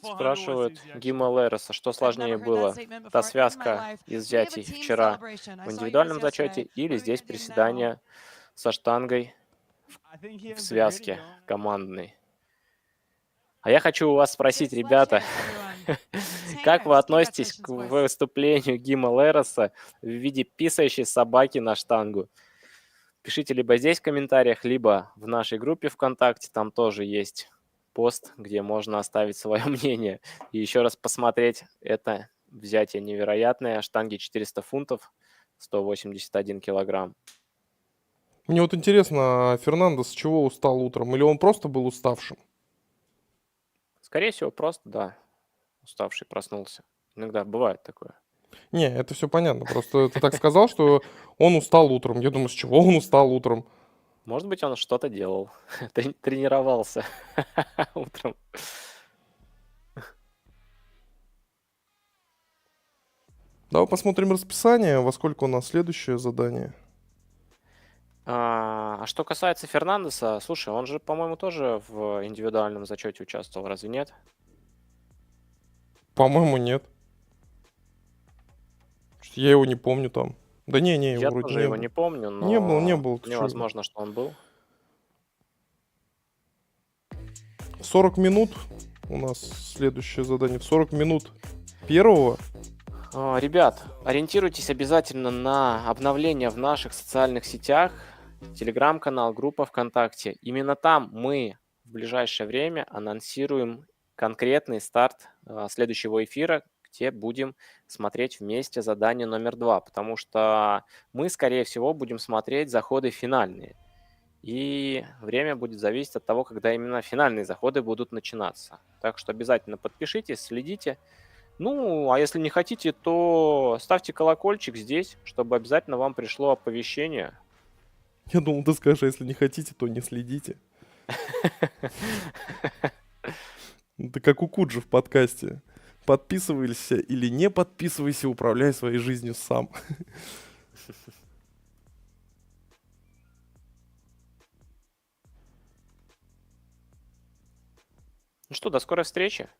Спрашивают Гима Лереса, что сложнее было, та связка из взятий вчера в индивидуальном зачете или здесь приседания со штангой в связке командной. А я хочу у вас спросить, ребята, как вы относитесь к выступлению Гима Лереса в виде писающей собаки на штангу? Пишите либо здесь в комментариях, либо в нашей группе ВКонтакте, там тоже есть пост, где можно оставить свое мнение. И еще раз посмотреть это взятие невероятное, штанги 400 фунтов, 181 килограмм. Мне вот интересно, Фернандес с чего устал утром? Или он просто был уставшим? Скорее всего, просто, да, уставший проснулся. Иногда бывает такое. Не, это все понятно. Просто ты так сказал, что он устал утром. Я думаю, с чего он устал утром? Может быть, он что-то делал, тренировался утром. Давай посмотрим расписание, во сколько у нас следующее задание. А что касается Фернандеса, слушай, он же, по-моему, тоже в индивидуальном зачете участвовал, разве нет? По-моему, нет. Я его не помню там. Да не, Я его вроде тоже его не помню, но не был. невозможно, что он был. 40 минут у нас следующее задание. В 40 минут первого. Ребят, ориентируйтесь обязательно на обновления в наших социальных сетях. Телеграм-канал, группа ВКонтакте. Именно там мы в ближайшее время анонсируем конкретный старт следующего эфира, где будем смотреть вместе задание номер 2, потому что мы, скорее всего, будем смотреть заходы финальные. И время будет зависеть от того, когда именно финальные заходы будут начинаться. Так что обязательно подпишитесь, следите. Ну, а если не хотите, то ставьте колокольчик здесь, чтобы обязательно вам пришло оповещение. Я думал, ты скажешь, если не хотите, то не следите. Это как у Куджи в подкасте. Подписывайся или не подписывайся, управляй своей жизнью сам. Ну что, до скорой встречи.